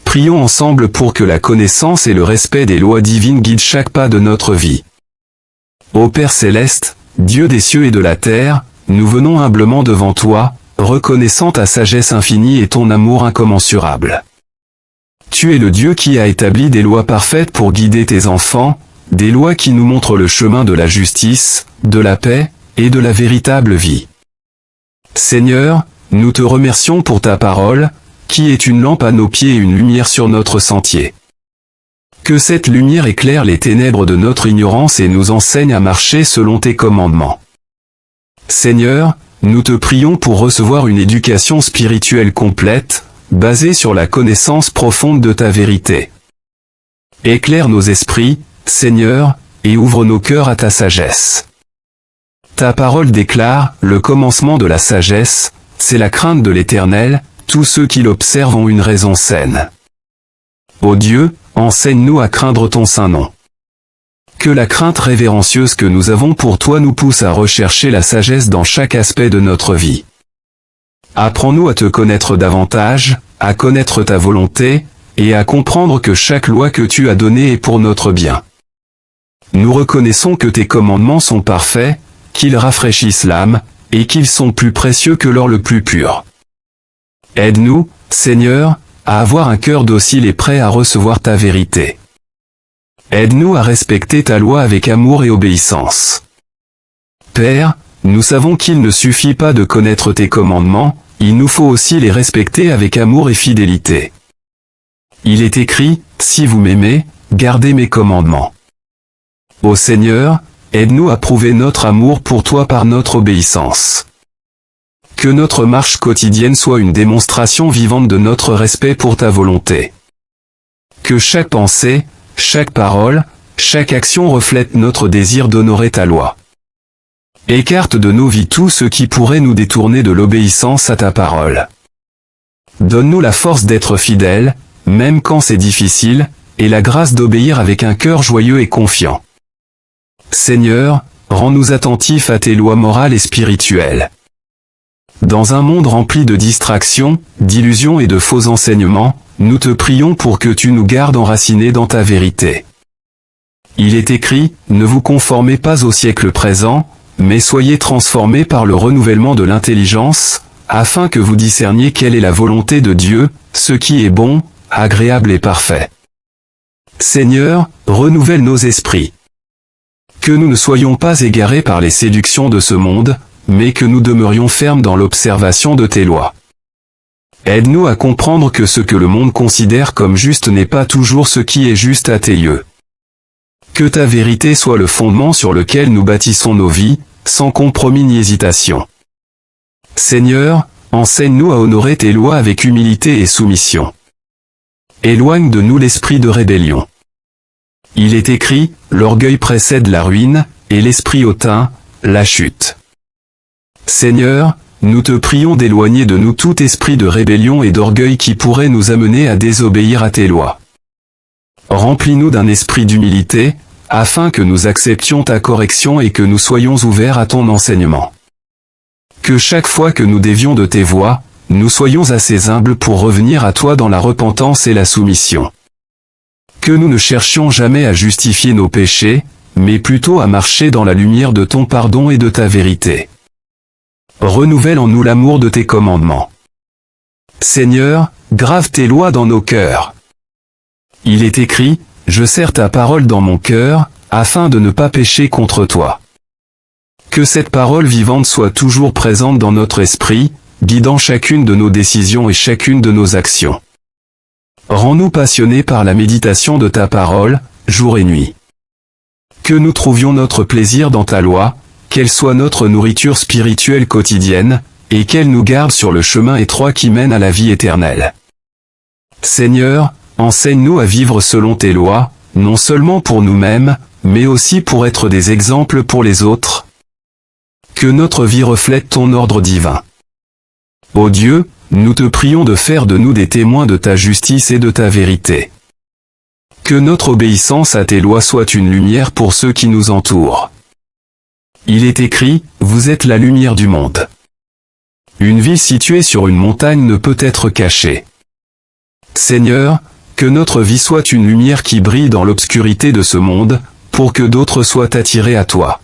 Prions ensemble pour que la connaissance et le respect des lois divines guident chaque pas de notre vie. Ô Père céleste, Dieu des cieux et de la terre, nous venons humblement devant toi, reconnaissant ta sagesse infinie et ton amour incommensurable. Tu es le Dieu qui a établi des lois parfaites pour guider tes enfants, des lois qui nous montrent le chemin de la justice, de la paix, et de la véritable vie. Seigneur, nous te remercions pour ta parole, qui est une lampe à nos pieds et une lumière sur notre sentier. Que cette lumière éclaire les ténèbres de notre ignorance et nous enseigne à marcher selon tes commandements. Seigneur, nous te prions pour recevoir une éducation spirituelle complète, basée sur la connaissance profonde de ta vérité. Éclaire nos esprits, Seigneur, et ouvre nos cœurs à ta sagesse. Ta parole déclare, le commencement de la sagesse, c'est la crainte de l'Éternel, tous ceux qui l'observent ont une raison saine. Ô Dieu, enseigne-nous à craindre ton saint nom. Que la crainte révérencieuse que nous avons pour toi nous pousse à rechercher la sagesse dans chaque aspect de notre vie. Apprends-nous à te connaître davantage, à connaître ta volonté, et à comprendre que chaque loi que tu as donnée est pour notre bien. Nous reconnaissons que tes commandements sont parfaits, qu'ils rafraîchissent l'âme, et qu'ils sont plus précieux que l'or le plus pur. Aide-nous, Seigneur, à avoir un cœur docile et prêt à recevoir ta vérité. Aide-nous à respecter ta loi avec amour et obéissance. Père, nous savons qu'il ne suffit pas de connaître tes commandements, il nous faut aussi les respecter avec amour et fidélité. Il est écrit, si vous m'aimez, gardez mes commandements. Ô Seigneur, aide-nous à prouver notre amour pour toi par notre obéissance. Que notre marche quotidienne soit une démonstration vivante de notre respect pour ta volonté. Que chaque pensée, chaque parole, chaque action reflète notre désir d'honorer ta loi. Écarte de nos vies tout ce qui pourrait nous détourner de l'obéissance à ta parole. Donne-nous la force d'être fidèles, même quand c'est difficile, et la grâce d'obéir avec un cœur joyeux et confiant. Seigneur, rends-nous attentifs à tes lois morales et spirituelles. Dans un monde rempli de distractions, d'illusions et de faux enseignements, nous te prions pour que tu nous gardes enracinés dans ta vérité. Il est écrit, ne vous conformez pas au siècle présent, mais soyez transformés par le renouvellement de l'intelligence, afin que vous discerniez quelle est la volonté de Dieu, ce qui est bon, agréable et parfait. Seigneur, renouvelle nos esprits. Que nous ne soyons pas égarés par les séductions de ce monde, mais que nous demeurions fermes dans l'observation de tes lois. Aide-nous à comprendre que ce que le monde considère comme juste n'est pas toujours ce qui est juste à tes yeux. Que ta vérité soit le fondement sur lequel nous bâtissons nos vies, sans compromis ni hésitation. Seigneur, enseigne-nous à honorer tes lois avec humilité et soumission. Éloigne de nous l'esprit de rébellion. Il est écrit, l'orgueil précède la ruine, et l'esprit hautain, la chute. Seigneur, nous te prions d'éloigner de nous tout esprit de rébellion et d'orgueil qui pourrait nous amener à désobéir à tes lois. Remplis-nous d'un esprit d'humilité, afin que nous acceptions ta correction et que nous soyons ouverts à ton enseignement. Que chaque fois que nous dévions de tes voies, nous soyons assez humbles pour revenir à toi dans la repentance et la soumission. Que nous ne cherchions jamais à justifier nos péchés, mais plutôt à marcher dans la lumière de ton pardon et de ta vérité. Renouvelle en nous l'amour de tes commandements. Seigneur, grave tes lois dans nos cœurs. Il est écrit, je serre ta parole dans mon cœur, afin de ne pas pécher contre toi. Que cette parole vivante soit toujours présente dans notre esprit, guidant chacune de nos décisions et chacune de nos actions. Rends-nous passionnés par la méditation de ta parole, jour et nuit. Que nous trouvions notre plaisir dans ta loi, qu'elle soit notre nourriture spirituelle quotidienne, et qu'elle nous garde sur le chemin étroit qui mène à la vie éternelle. Seigneur, enseigne-nous à vivre selon tes lois, non seulement pour nous-mêmes, mais aussi pour être des exemples pour les autres. Que notre vie reflète ton ordre divin. Ô Dieu, nous te prions de faire de nous des témoins de ta justice et de ta vérité. Que notre obéissance à tes lois soit une lumière pour ceux qui nous entourent. Il est écrit, vous êtes la lumière du monde. Une ville située sur une montagne ne peut être cachée. Seigneur, que notre vie soit une lumière qui brille dans l'obscurité de ce monde, pour que d'autres soient attirés à toi.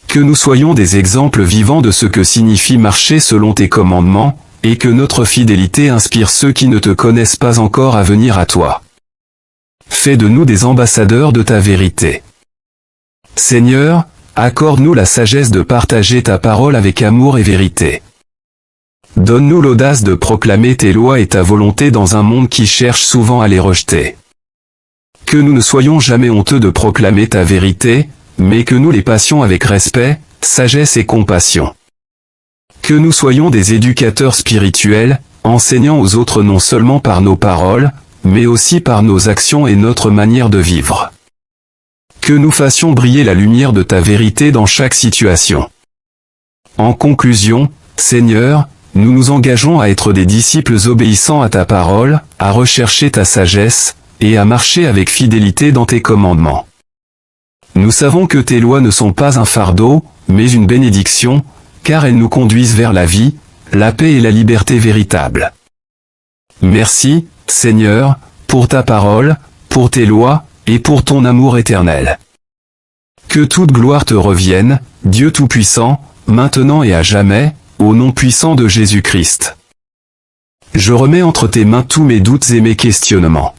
Que nous soyons des exemples vivants de ce que signifie marcher selon tes commandements, et que notre fidélité inspire ceux qui ne te connaissent pas encore à venir à toi. Fais de nous des ambassadeurs de ta vérité. Seigneur, accorde-nous la sagesse de partager ta parole avec amour et vérité. Donne-nous l'audace de proclamer tes lois et ta volonté dans un monde qui cherche souvent à les rejeter. Que nous ne soyons jamais honteux de proclamer ta vérité, mais que nous les passions avec respect, sagesse et compassion. Que nous soyons des éducateurs spirituels, enseignant aux autres non seulement par nos paroles, mais aussi par nos actions et notre manière de vivre. Que nous fassions briller la lumière de ta vérité dans chaque situation. En conclusion, Seigneur, nous nous engageons à être des disciples obéissants à ta parole, à rechercher ta sagesse, et à marcher avec fidélité dans tes commandements. Nous savons que tes lois ne sont pas un fardeau, mais une bénédiction, car elles nous conduisent vers la vie, la paix et la liberté véritable. Merci, Seigneur, pour ta parole, pour tes lois, et pour ton amour éternel. Que toute gloire te revienne, Dieu Tout-Puissant, maintenant et à jamais, au nom puissant de Jésus-Christ. Je remets entre tes mains tous mes doutes et mes questionnements.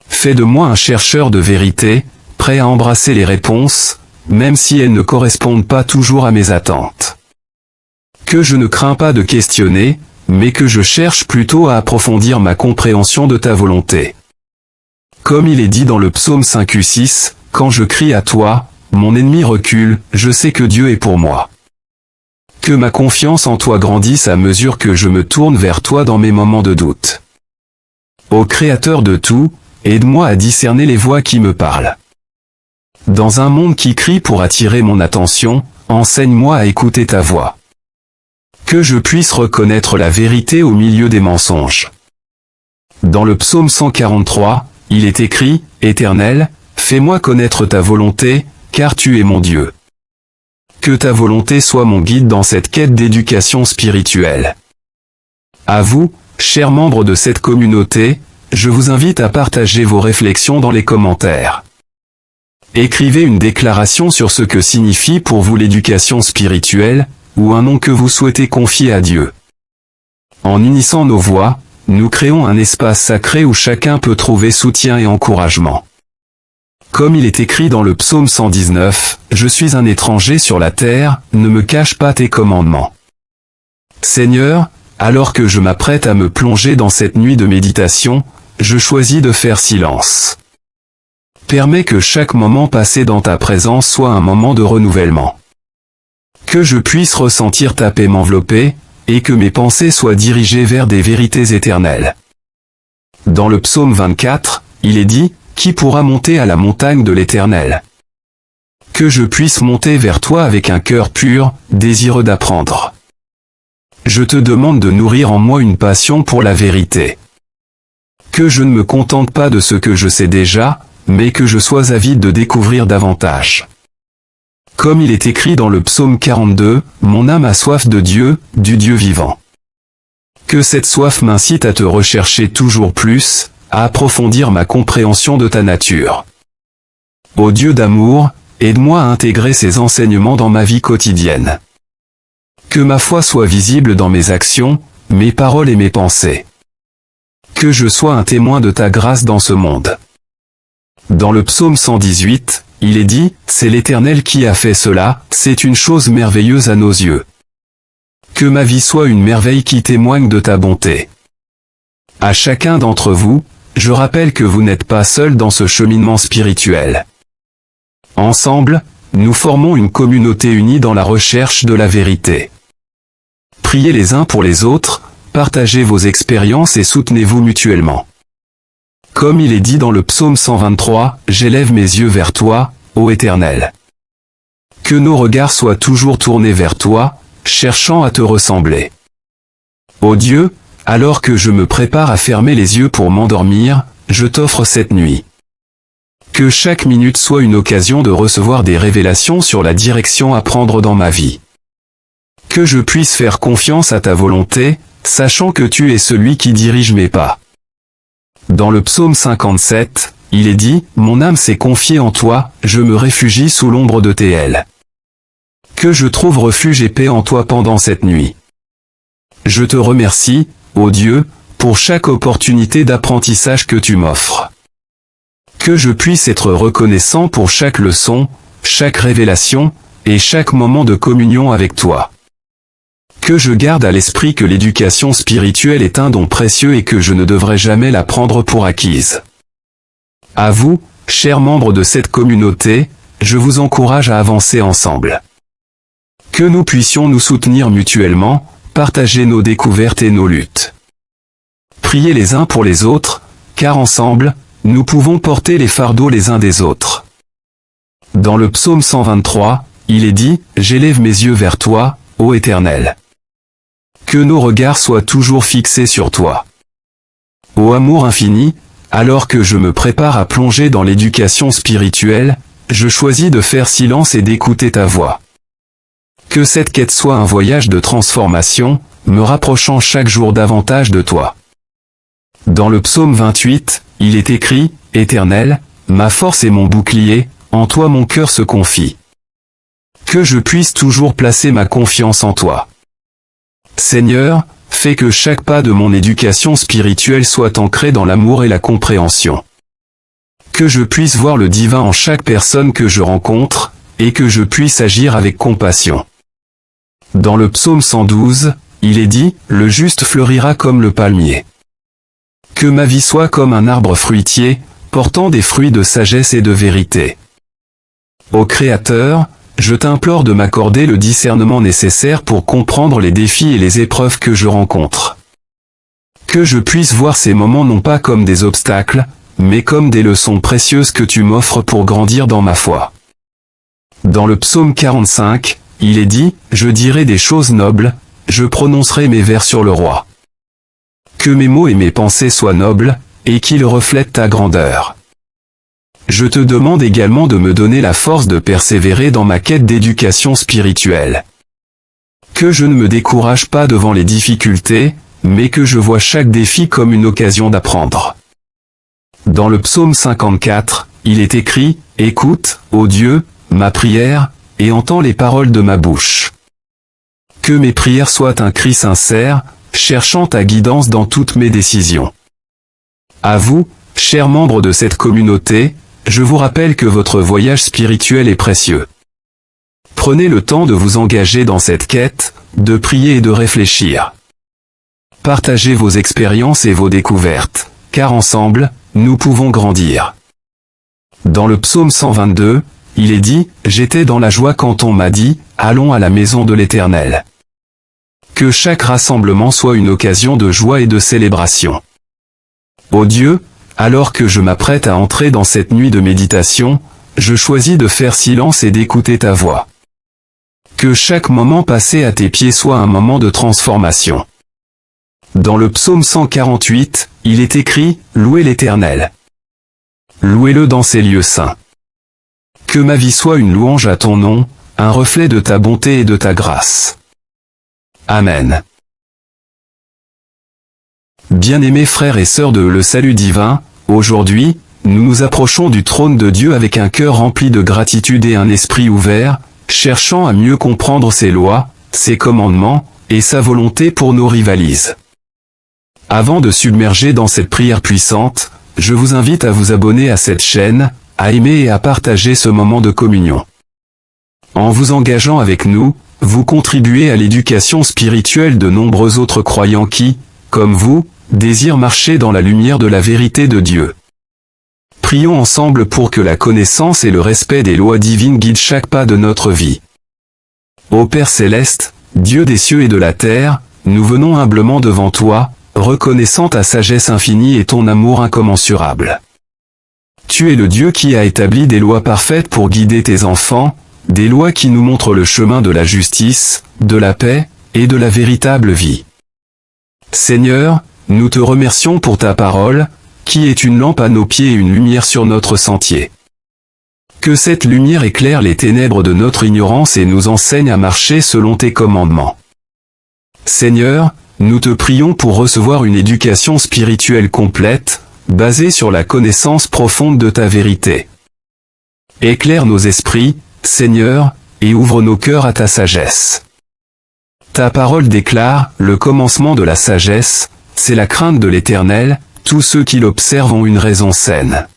Fais de moi un chercheur de vérité, prêt à embrasser les réponses, même si elles ne correspondent pas toujours à mes attentes. Que je ne crains pas de questionner, mais que je cherche plutôt à approfondir ma compréhension de ta volonté. Comme il est dit dans le psaume 5:6, « Quand je crie à toi, mon ennemi recule, je sais que Dieu est pour moi. » Que ma confiance en toi grandisse à mesure que je me tourne vers toi dans mes moments de doute. Ô Créateur de tout, aide-moi à discerner les voix qui me parlent. Dans un monde qui crie pour attirer mon attention, enseigne-moi à écouter ta voix. Que je puisse reconnaître la vérité au milieu des mensonges. Dans le psaume 143, il est écrit, « Éternel, fais-moi connaître ta volonté, car tu es mon Dieu. » Que ta volonté soit mon guide dans cette quête d'éducation spirituelle. À vous, chers membres de cette communauté, je vous invite à partager vos réflexions dans les commentaires. Écrivez une déclaration sur ce que signifie pour vous l'éducation spirituelle, ou un nom que vous souhaitez confier à Dieu. En unissant nos voix, nous créons un espace sacré où chacun peut trouver soutien et encouragement. Comme il est écrit dans le psaume 119, « Je suis un étranger sur la terre, ne me cache pas tes commandements. » Seigneur, alors que je m'apprête à me plonger dans cette nuit de méditation, je choisis de faire silence. Permets que chaque moment passé dans ta présence soit un moment de renouvellement. Que je puisse ressentir ta paix m'envelopper, et que mes pensées soient dirigées vers des vérités éternelles. Dans le psaume 24, il est dit, « Qui pourra monter à la montagne de l'Éternel ?» Que je puisse monter vers toi avec un cœur pur, désireux d'apprendre. Je te demande de nourrir en moi une passion pour la vérité. Que je ne me contente pas de ce que je sais déjà, mais que je sois avide de découvrir davantage. Comme il est écrit dans le psaume 42, « Mon âme a soif de Dieu, du Dieu vivant. » Que cette soif m'incite à te rechercher toujours plus, à approfondir ma compréhension de ta nature. Ô Dieu d'amour, aide-moi à intégrer ces enseignements dans ma vie quotidienne. Que ma foi soit visible dans mes actions, mes paroles et mes pensées. Que je sois un témoin de ta grâce dans ce monde. Dans le psaume 118, il est dit, « C'est l'Éternel qui a fait cela, c'est une chose merveilleuse à nos yeux. » Que ma vie soit une merveille qui témoigne de ta bonté. À chacun d'entre vous, je rappelle que vous n'êtes pas seul dans ce cheminement spirituel. Ensemble, nous formons une communauté unie dans la recherche de la vérité. Priez les uns pour les autres, partagez vos expériences et soutenez-vous mutuellement. Comme il est dit dans le psaume 123, « J'élève mes yeux vers toi, ô Éternel. » Que nos regards soient toujours tournés vers toi, cherchant à te ressembler. Ô Dieu, alors que je me prépare à fermer les yeux pour m'endormir, je t'offre cette nuit. Que chaque minute soit une occasion de recevoir des révélations sur la direction à prendre dans ma vie. Que je puisse faire confiance à ta volonté, sachant que tu es celui qui dirige mes pas. Dans le psaume 57, il est dit, « Mon âme s'est confiée en toi, je me réfugie sous l'ombre de tes ailes. » Que je trouve refuge et paix en toi pendant cette nuit. Je te remercie, ô Dieu, pour chaque opportunité d'apprentissage que tu m'offres. Que je puisse être reconnaissant pour chaque leçon, chaque révélation, et chaque moment de communion avec toi. Que je garde à l'esprit que l'éducation spirituelle est un don précieux et que je ne devrais jamais la prendre pour acquise. À vous, chers membres de cette communauté, je vous encourage à avancer ensemble. Que nous puissions nous soutenir mutuellement, partager nos découvertes et nos luttes. Priez les uns pour les autres, car ensemble, nous pouvons porter les fardeaux les uns des autres. Dans le psaume 123, il est dit « J'élève mes yeux vers toi, ô Éternel. » Que nos regards soient toujours fixés sur toi. Ô amour infini, alors que je me prépare à plonger dans l'éducation spirituelle, je choisis de faire silence et d'écouter ta voix. Que cette quête soit un voyage de transformation, me rapprochant chaque jour davantage de toi. Dans le psaume 28, il est écrit « Éternel, ma force et mon bouclier, en toi mon cœur se confie. » Que je puisse toujours placer ma confiance en toi. Seigneur, fais que chaque pas de mon éducation spirituelle soit ancré dans l'amour et la compréhension. Que je puisse voir le divin en chaque personne que je rencontre, et que je puisse agir avec compassion. Dans le psaume 112, il est dit « Le juste fleurira comme le palmier. » Que ma vie soit comme un arbre fruitier, portant des fruits de sagesse et de vérité. Ô Créateur, je t'implore de m'accorder le discernement nécessaire pour comprendre les défis et les épreuves que je rencontre. Que je puisse voir ces moments non pas comme des obstacles, mais comme des leçons précieuses que tu m'offres pour grandir dans ma foi. Dans le psaume 45, il est dit « Je dirai des choses nobles, je prononcerai mes vers sur le roi. » Que mes mots et mes pensées soient nobles, et qu'ils reflètent ta grandeur. Je te demande également de me donner la force de persévérer dans ma quête d'éducation spirituelle. Que je ne me décourage pas devant les difficultés, mais que je vois chaque défi comme une occasion d'apprendre. Dans le psaume 54, il est écrit « Écoute, ô Dieu, ma prière, et entends les paroles de ma bouche. » Que mes prières soient un cri sincère, cherchant ta guidance dans toutes mes décisions. À vous, chers membres de cette communauté, je vous rappelle que votre voyage spirituel est précieux. Prenez le temps de vous engager dans cette quête, de prier et de réfléchir. Partagez vos expériences et vos découvertes, car ensemble, nous pouvons grandir. Dans le psaume 122, il est dit « J'étais dans la joie quand on m'a dit « Allons à la maison de l'Éternel. » Que chaque rassemblement soit une occasion de joie et de célébration. Ô Dieu, alors que je m'apprête à entrer dans cette nuit de méditation, je choisis de faire silence et d'écouter ta voix. Que chaque moment passé à tes pieds soit un moment de transformation. Dans le psaume 148, il est écrit « Louez l'Éternel. » Louez-le dans ses lieux saints. Que ma vie soit une louange à ton nom, un reflet de ta bonté et de ta grâce. Amen. Bien-aimés frères et sœurs de Le Salut Divin, aujourd'hui, nous nous approchons du trône de Dieu avec un cœur rempli de gratitude et un esprit ouvert, cherchant à mieux comprendre ses lois, ses commandements, et sa volonté pour nos rivalises. Avant de submerger dans cette prière puissante, je vous invite à vous abonner à cette chaîne, à aimer et à partager ce moment de communion. En vous engageant avec nous, vous contribuez à l'éducation spirituelle de nombreux autres croyants qui, comme vous, désirent marcher dans la lumière de la vérité de Dieu. Prions ensemble pour que la connaissance et le respect des lois divines guident chaque pas de notre vie. Ô Père Céleste, Dieu des cieux et de la terre, nous venons humblement devant toi, reconnaissant ta sagesse infinie et ton amour incommensurable. Tu es le Dieu qui a établi des lois parfaites pour guider tes enfants, des lois qui nous montrent le chemin de la justice, de la paix, et de la véritable vie. Seigneur, nous te remercions pour ta parole, qui est une lampe à nos pieds et une lumière sur notre sentier. Que cette lumière éclaire les ténèbres de notre ignorance et nous enseigne à marcher selon tes commandements. Seigneur, nous te prions pour recevoir une éducation spirituelle complète, basée sur la connaissance profonde de ta vérité. Éclaire nos esprits, Seigneur, et ouvre nos cœurs à ta sagesse. Ta parole déclare, le commencement de la sagesse, c'est la crainte de l'Éternel, tous ceux qui l'observent ont une raison saine.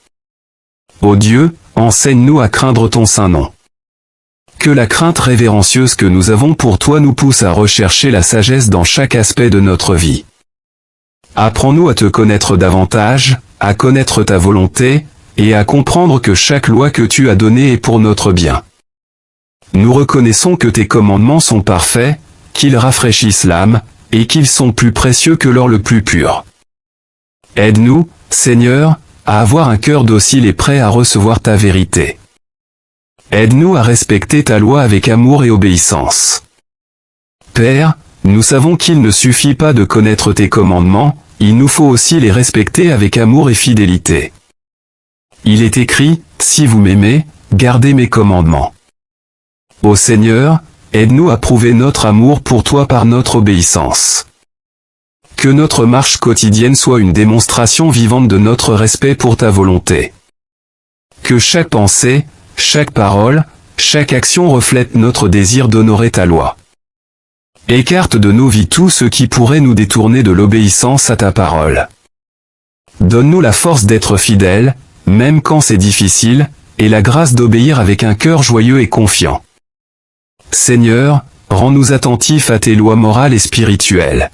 Ô Dieu, enseigne-nous à craindre ton saint nom. Que la crainte révérencieuse que nous avons pour toi nous pousse à rechercher la sagesse dans chaque aspect de notre vie. Apprends-nous à te connaître davantage, à connaître ta volonté, et à comprendre que chaque loi que tu as donnée est pour notre bien. Nous reconnaissons que tes commandements sont parfaits, qu'ils rafraîchissent l'âme, et qu'ils sont plus précieux que l'or le plus pur. Aide-nous, Seigneur, à avoir un cœur docile et prêt à recevoir ta vérité. Aide-nous à respecter ta loi avec amour et obéissance. Père, nous savons qu'il ne suffit pas de connaître tes commandements, il nous faut aussi les respecter avec amour et fidélité. Il est écrit, si vous m'aimez, gardez mes commandements. Ô Seigneur, aide-nous à prouver notre amour pour toi par notre obéissance. Que notre marche quotidienne soit une démonstration vivante de notre respect pour ta volonté. Que chaque pensée, chaque parole, chaque action reflète notre désir d'honorer ta loi. Écarte de nos vies tout ce qui pourrait nous détourner de l'obéissance à ta parole. Donne-nous la force d'être fidèles, même quand c'est difficile, et la grâce d'obéir avec un cœur joyeux et confiant. Seigneur, rends-nous attentifs à tes lois morales et spirituelles.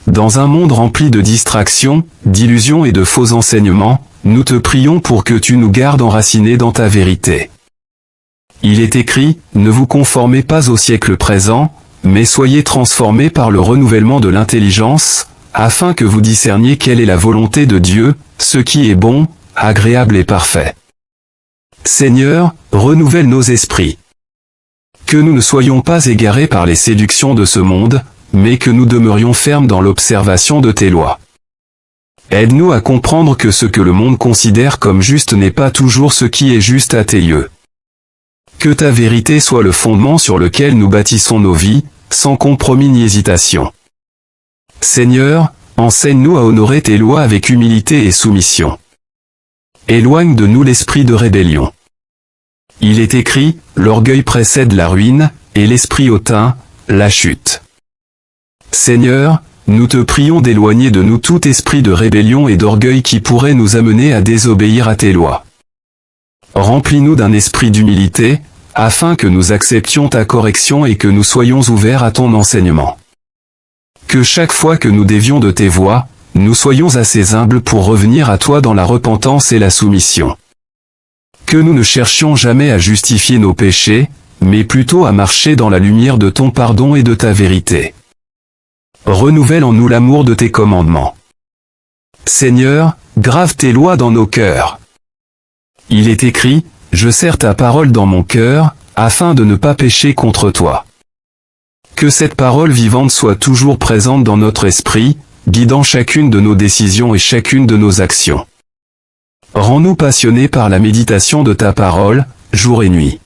Dans un monde rempli de distractions, d'illusions et de faux enseignements, nous te prions pour que tu nous gardes enracinés dans ta vérité. Il est écrit, ne vous conformez pas au siècle présent, mais soyez transformés par le renouvellement de l'intelligence, afin que vous discerniez quelle est la volonté de Dieu, ce qui est bon, agréable et parfait. Seigneur, renouvelle nos esprits. Que nous ne soyons pas égarés par les séductions de ce monde, mais que nous demeurions fermes dans l'observation de tes lois. Aide-nous à comprendre que ce que le monde considère comme juste n'est pas toujours ce qui est juste à tes yeux. Que ta vérité soit le fondement sur lequel nous bâtissons nos vies, sans compromis ni hésitation. Seigneur, enseigne-nous à honorer tes lois avec humilité et soumission. Éloigne de nous l'esprit de rébellion. Il est écrit, l'orgueil précède la ruine, et l'esprit hautain, la chute. Seigneur, nous te prions d'éloigner de nous tout esprit de rébellion et d'orgueil qui pourrait nous amener à désobéir à tes lois. Remplis-nous d'un esprit d'humilité, afin que nous acceptions ta correction et que nous soyons ouverts à ton enseignement. Que chaque fois que nous dévions de tes voies, nous soyons assez humbles pour revenir à toi dans la repentance et la soumission. Que nous ne cherchions jamais à justifier nos péchés, mais plutôt à marcher dans la lumière de ton pardon et de ta vérité. Renouvelle en nous l'amour de tes commandements. Seigneur, grave tes lois dans nos cœurs. Il est écrit, je serre ta parole dans mon cœur, afin de ne pas pécher contre toi. Que cette parole vivante soit toujours présente dans notre esprit, guidant chacune de nos décisions et chacune de nos actions. Rends-nous passionnés par la méditation de ta parole, jour et nuit.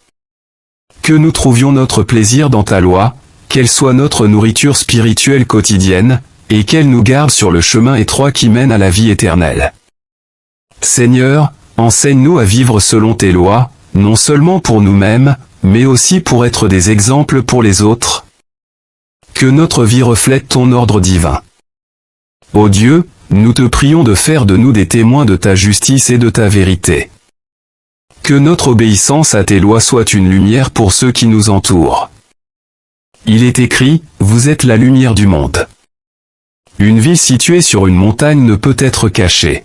Que nous trouvions notre plaisir dans ta loi, qu'elle soit notre nourriture spirituelle quotidienne, et qu'elle nous garde sur le chemin étroit qui mène à la vie éternelle. Seigneur, enseigne-nous à vivre selon tes lois, non seulement pour nous-mêmes, mais aussi pour être des exemples pour les autres. Que notre vie reflète ton ordre divin. Ô Dieu, nous te prions de faire de nous des témoins de ta justice et de ta vérité. Que notre obéissance à tes lois soit une lumière pour ceux qui nous entourent. Il est écrit, vous êtes la lumière du monde. Une ville située sur une montagne ne peut être cachée.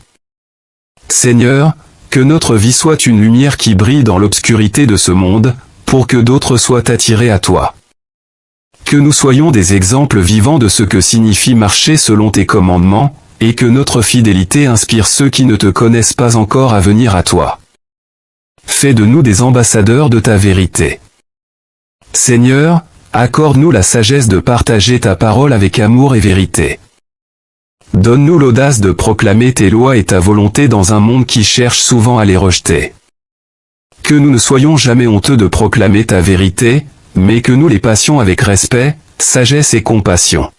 Seigneur, que notre vie soit une lumière qui brille dans l'obscurité de ce monde, pour que d'autres soient attirés à toi. Que nous soyons des exemples vivants de ce que signifie marcher selon tes commandements, et que notre fidélité inspire ceux qui ne te connaissent pas encore à venir à toi. Fais de nous des ambassadeurs de ta vérité. Seigneur, accorde-nous la sagesse de partager ta parole avec amour et vérité. Donne-nous l'audace de proclamer tes lois et ta volonté dans un monde qui cherche souvent à les rejeter. Que nous ne soyons jamais honteux de proclamer ta vérité, mais que nous les passions avec respect, sagesse et compassion.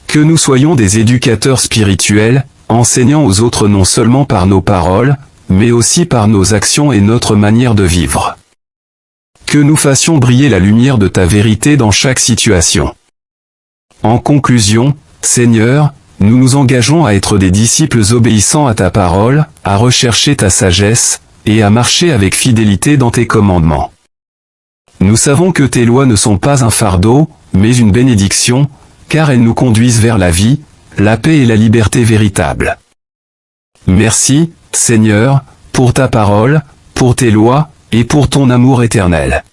Que nous soyons des éducateurs spirituels, enseignant aux autres non seulement par nos paroles, mais aussi par nos actions et notre manière de vivre. Que nous fassions briller la lumière de ta vérité dans chaque situation. En conclusion, Seigneur, nous nous engageons à être des disciples obéissants à ta parole, à rechercher ta sagesse, et à marcher avec fidélité dans tes commandements. Nous savons que tes lois ne sont pas un fardeau, mais une bénédiction, car elles nous conduisent vers la vie, la paix et la liberté véritable. Merci, Seigneur, pour ta parole, pour tes lois, et pour ton amour éternel.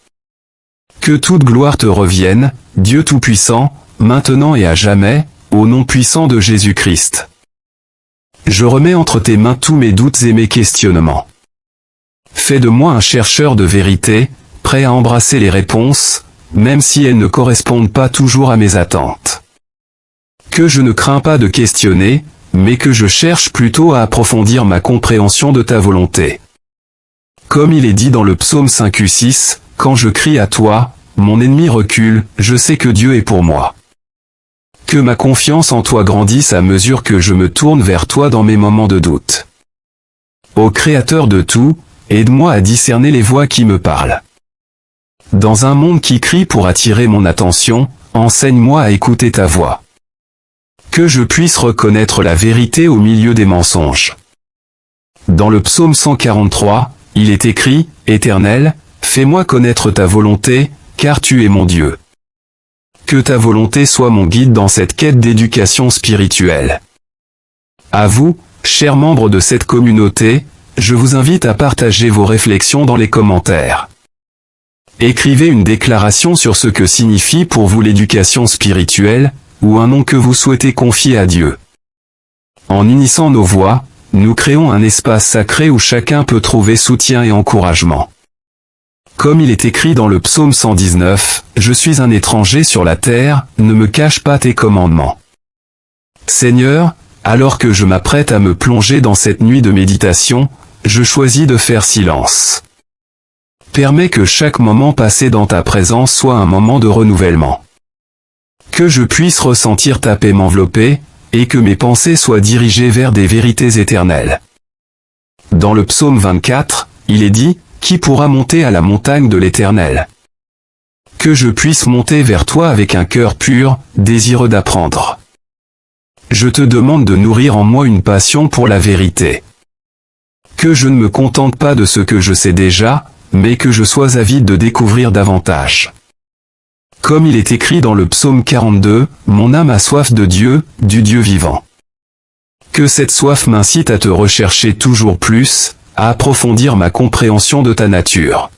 Que toute gloire te revienne, Dieu Tout-Puissant, maintenant et à jamais, au nom puissant de Jésus-Christ. Je remets entre tes mains tous mes doutes et mes questionnements. Fais de moi un chercheur de vérité, prêt à embrasser les réponses, même si elles ne correspondent pas toujours à mes attentes. Que je ne crains pas de questionner, mais que je cherche plutôt à approfondir ma compréhension de ta volonté. Comme il est dit dans le psaume 5:6, « Quand je crie à toi, mon ennemi recule, je sais que Dieu est pour moi. » Que ma confiance en toi grandisse à mesure que je me tourne vers toi dans mes moments de doute. Ô Créateur de tout, aide-moi à discerner les voix qui me parlent. Dans un monde qui crie pour attirer mon attention, enseigne-moi à écouter ta voix. Que je puisse reconnaître la vérité au milieu des mensonges. Dans le psaume 143, il est écrit, « Éternel, fais-moi connaître ta volonté, car tu es mon Dieu. » Que ta volonté soit mon guide dans cette quête d'éducation spirituelle. À vous, chers membres de cette communauté, je vous invite à partager vos réflexions dans les commentaires. Écrivez une déclaration sur ce que signifie pour vous l'éducation spirituelle, ou un nom que vous souhaitez confier à Dieu. En unissant nos voix, nous créons un espace sacré où chacun peut trouver soutien et encouragement. Comme il est écrit dans le psaume 119, « Je suis un étranger sur la terre, ne me cache pas tes commandements. » Seigneur, alors que je m'apprête à me plonger dans cette nuit de méditation, je choisis de faire silence. Permets que chaque moment passé dans ta présence soit un moment de renouvellement. Que je puisse ressentir ta paix m'envelopper, et que mes pensées soient dirigées vers des vérités éternelles. Dans le psaume 24, il est dit, « Qui pourra monter à la montagne de l'Éternel ?» Que je puisse monter vers toi avec un cœur pur, désireux d'apprendre. Je te demande de nourrir en moi une passion pour la vérité. Que je ne me contente pas de ce que je sais déjà, mais que je sois avide de découvrir davantage. Comme il est écrit dans le psaume 42, « Mon âme a soif de Dieu, du Dieu vivant. » Que cette soif m'incite à te rechercher toujours plus, à approfondir ma compréhension de ta nature.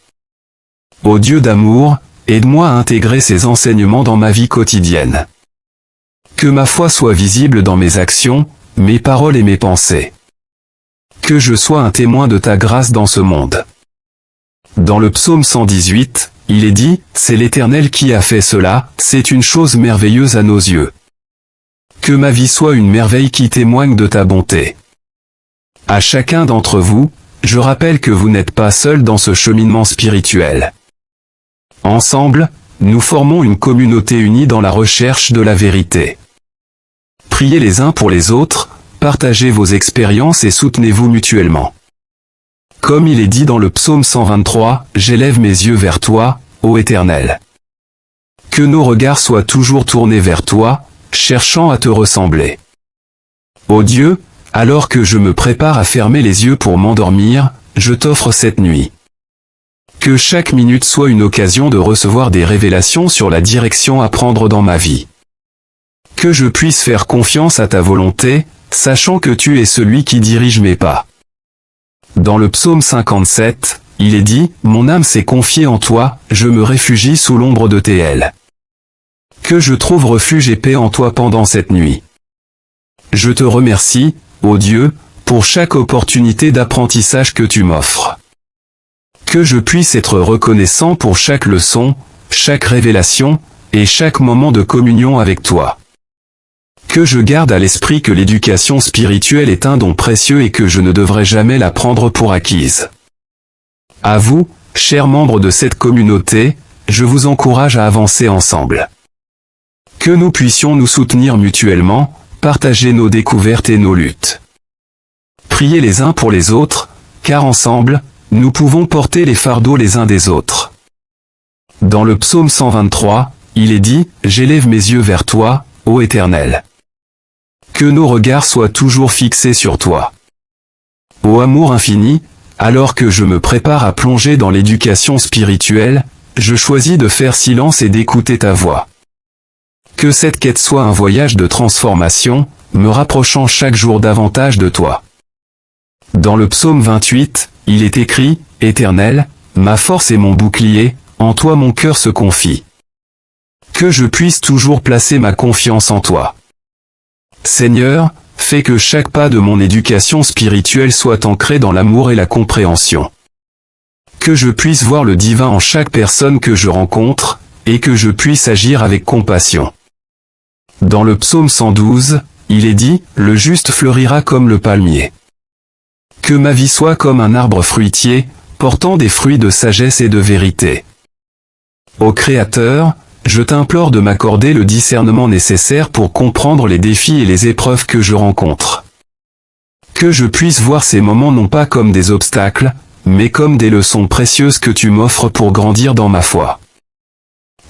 Ô Dieu d'amour, aide-moi à intégrer ces enseignements dans ma vie quotidienne. Que ma foi soit visible dans mes actions, mes paroles et mes pensées. Que je sois un témoin de ta grâce dans ce monde. Dans le psaume 118, il est dit, « C'est l'Éternel qui a fait cela, c'est une chose merveilleuse à nos yeux. » Que ma vie soit une merveille qui témoigne de ta bonté. À chacun d'entre vous, je rappelle que vous n'êtes pas seul dans ce cheminement spirituel. Ensemble, nous formons une communauté unie dans la recherche de la vérité. Priez les uns pour les autres, partagez vos expériences et soutenez-vous mutuellement. Comme il est dit dans le psaume 123, « J'élève mes yeux vers toi, ô Éternel. » Que nos regards soient toujours tournés vers toi, cherchant à te ressembler. Ô Dieu, alors que je me prépare à fermer les yeux pour m'endormir, je t'offre cette nuit. Que chaque minute soit une occasion de recevoir des révélations sur la direction à prendre dans ma vie. Que je puisse faire confiance à ta volonté, sachant que tu es celui qui dirige mes pas. Dans le psaume 57, il est dit, « Mon âme s'est confiée en toi, je me réfugie sous l'ombre de tes ailes. » Que je trouve refuge et paix en toi pendant cette nuit. Je te remercie, ô Dieu, pour chaque opportunité d'apprentissage que tu m'offres. Que je puisse être reconnaissant pour chaque leçon, chaque révélation, et chaque moment de communion avec toi. Que je garde à l'esprit que l'éducation spirituelle est un don précieux et que je ne devrais jamais la prendre pour acquise. À vous, chers membres de cette communauté, je vous encourage à avancer ensemble. Que nous puissions nous soutenir mutuellement, partager nos découvertes et nos luttes. Priez les uns pour les autres, car ensemble, nous pouvons porter les fardeaux les uns des autres. Dans le psaume 123, il est dit, « J'élève mes yeux vers toi, ô Éternel. » Que nos regards soient toujours fixés sur toi. Ô amour infini, alors que je me prépare à plonger dans l'éducation spirituelle, je choisis de faire silence et d'écouter ta voix. Que cette quête soit un voyage de transformation, me rapprochant chaque jour davantage de toi. Dans le psaume 28, il est écrit, « Éternel, ma force et mon bouclier, en toi mon cœur se confie. » Que je puisse toujours placer ma confiance en toi. Seigneur, fais que chaque pas de mon éducation spirituelle soit ancré dans l'amour et la compréhension. Que je puisse voir le divin en chaque personne que je rencontre, et que je puisse agir avec compassion. Dans le psaume 112, il est dit, « Le juste fleurira comme le palmier. » Que ma vie soit comme un arbre fruitier, portant des fruits de sagesse et de vérité. Ô Créateur, je t'implore de m'accorder le discernement nécessaire pour comprendre les défis et les épreuves que je rencontre. Que je puisse voir ces moments non pas comme des obstacles, mais comme des leçons précieuses que tu m'offres pour grandir dans ma foi.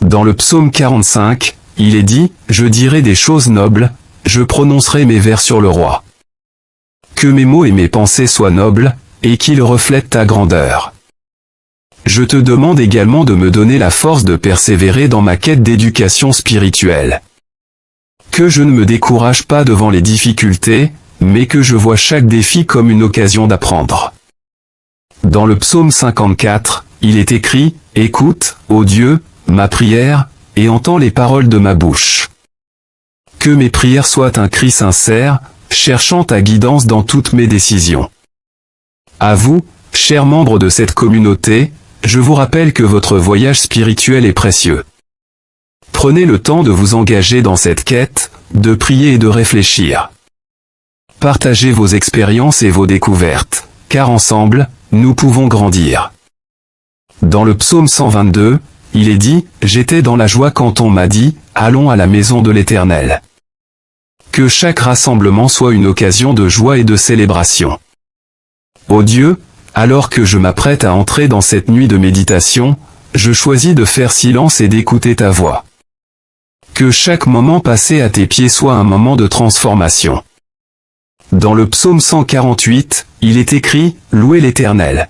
Dans le psaume 45, il est dit, « Je dirai des choses nobles, je prononcerai mes vers sur le roi. » Que mes mots et mes pensées soient nobles, et qu'ils reflètent ta grandeur. Je te demande également de me donner la force de persévérer dans ma quête d'éducation spirituelle. Que je ne me décourage pas devant les difficultés, mais que je vois chaque défi comme une occasion d'apprendre. Dans le psaume 54, il est écrit, « Écoute, ô Dieu, ma prière, et entends les paroles de ma bouche. » Que mes prières soient un cri sincère, cherchant ta guidance dans toutes mes décisions. À vous, chers membres de cette communauté, je vous rappelle que votre voyage spirituel est précieux. Prenez le temps de vous engager dans cette quête, de prier et de réfléchir. Partagez vos expériences et vos découvertes, car ensemble, nous pouvons grandir. Dans le psaume 122, il est dit, « J'étais dans la joie quand on m'a dit, allons à la maison de l'Éternel. » Que chaque rassemblement soit une occasion de joie et de célébration. Ô Dieu, alors que je m'apprête à entrer dans cette nuit de méditation, je choisis de faire silence et d'écouter ta voix. Que chaque moment passé à tes pieds soit un moment de transformation. Dans le psaume 148, il est écrit, « Louez l'Éternel.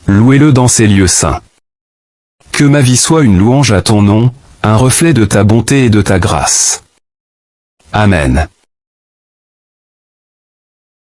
Louez-le dans ses lieux saints. » Que ma vie soit une louange à ton nom, un reflet de ta bonté et de ta grâce. Amen.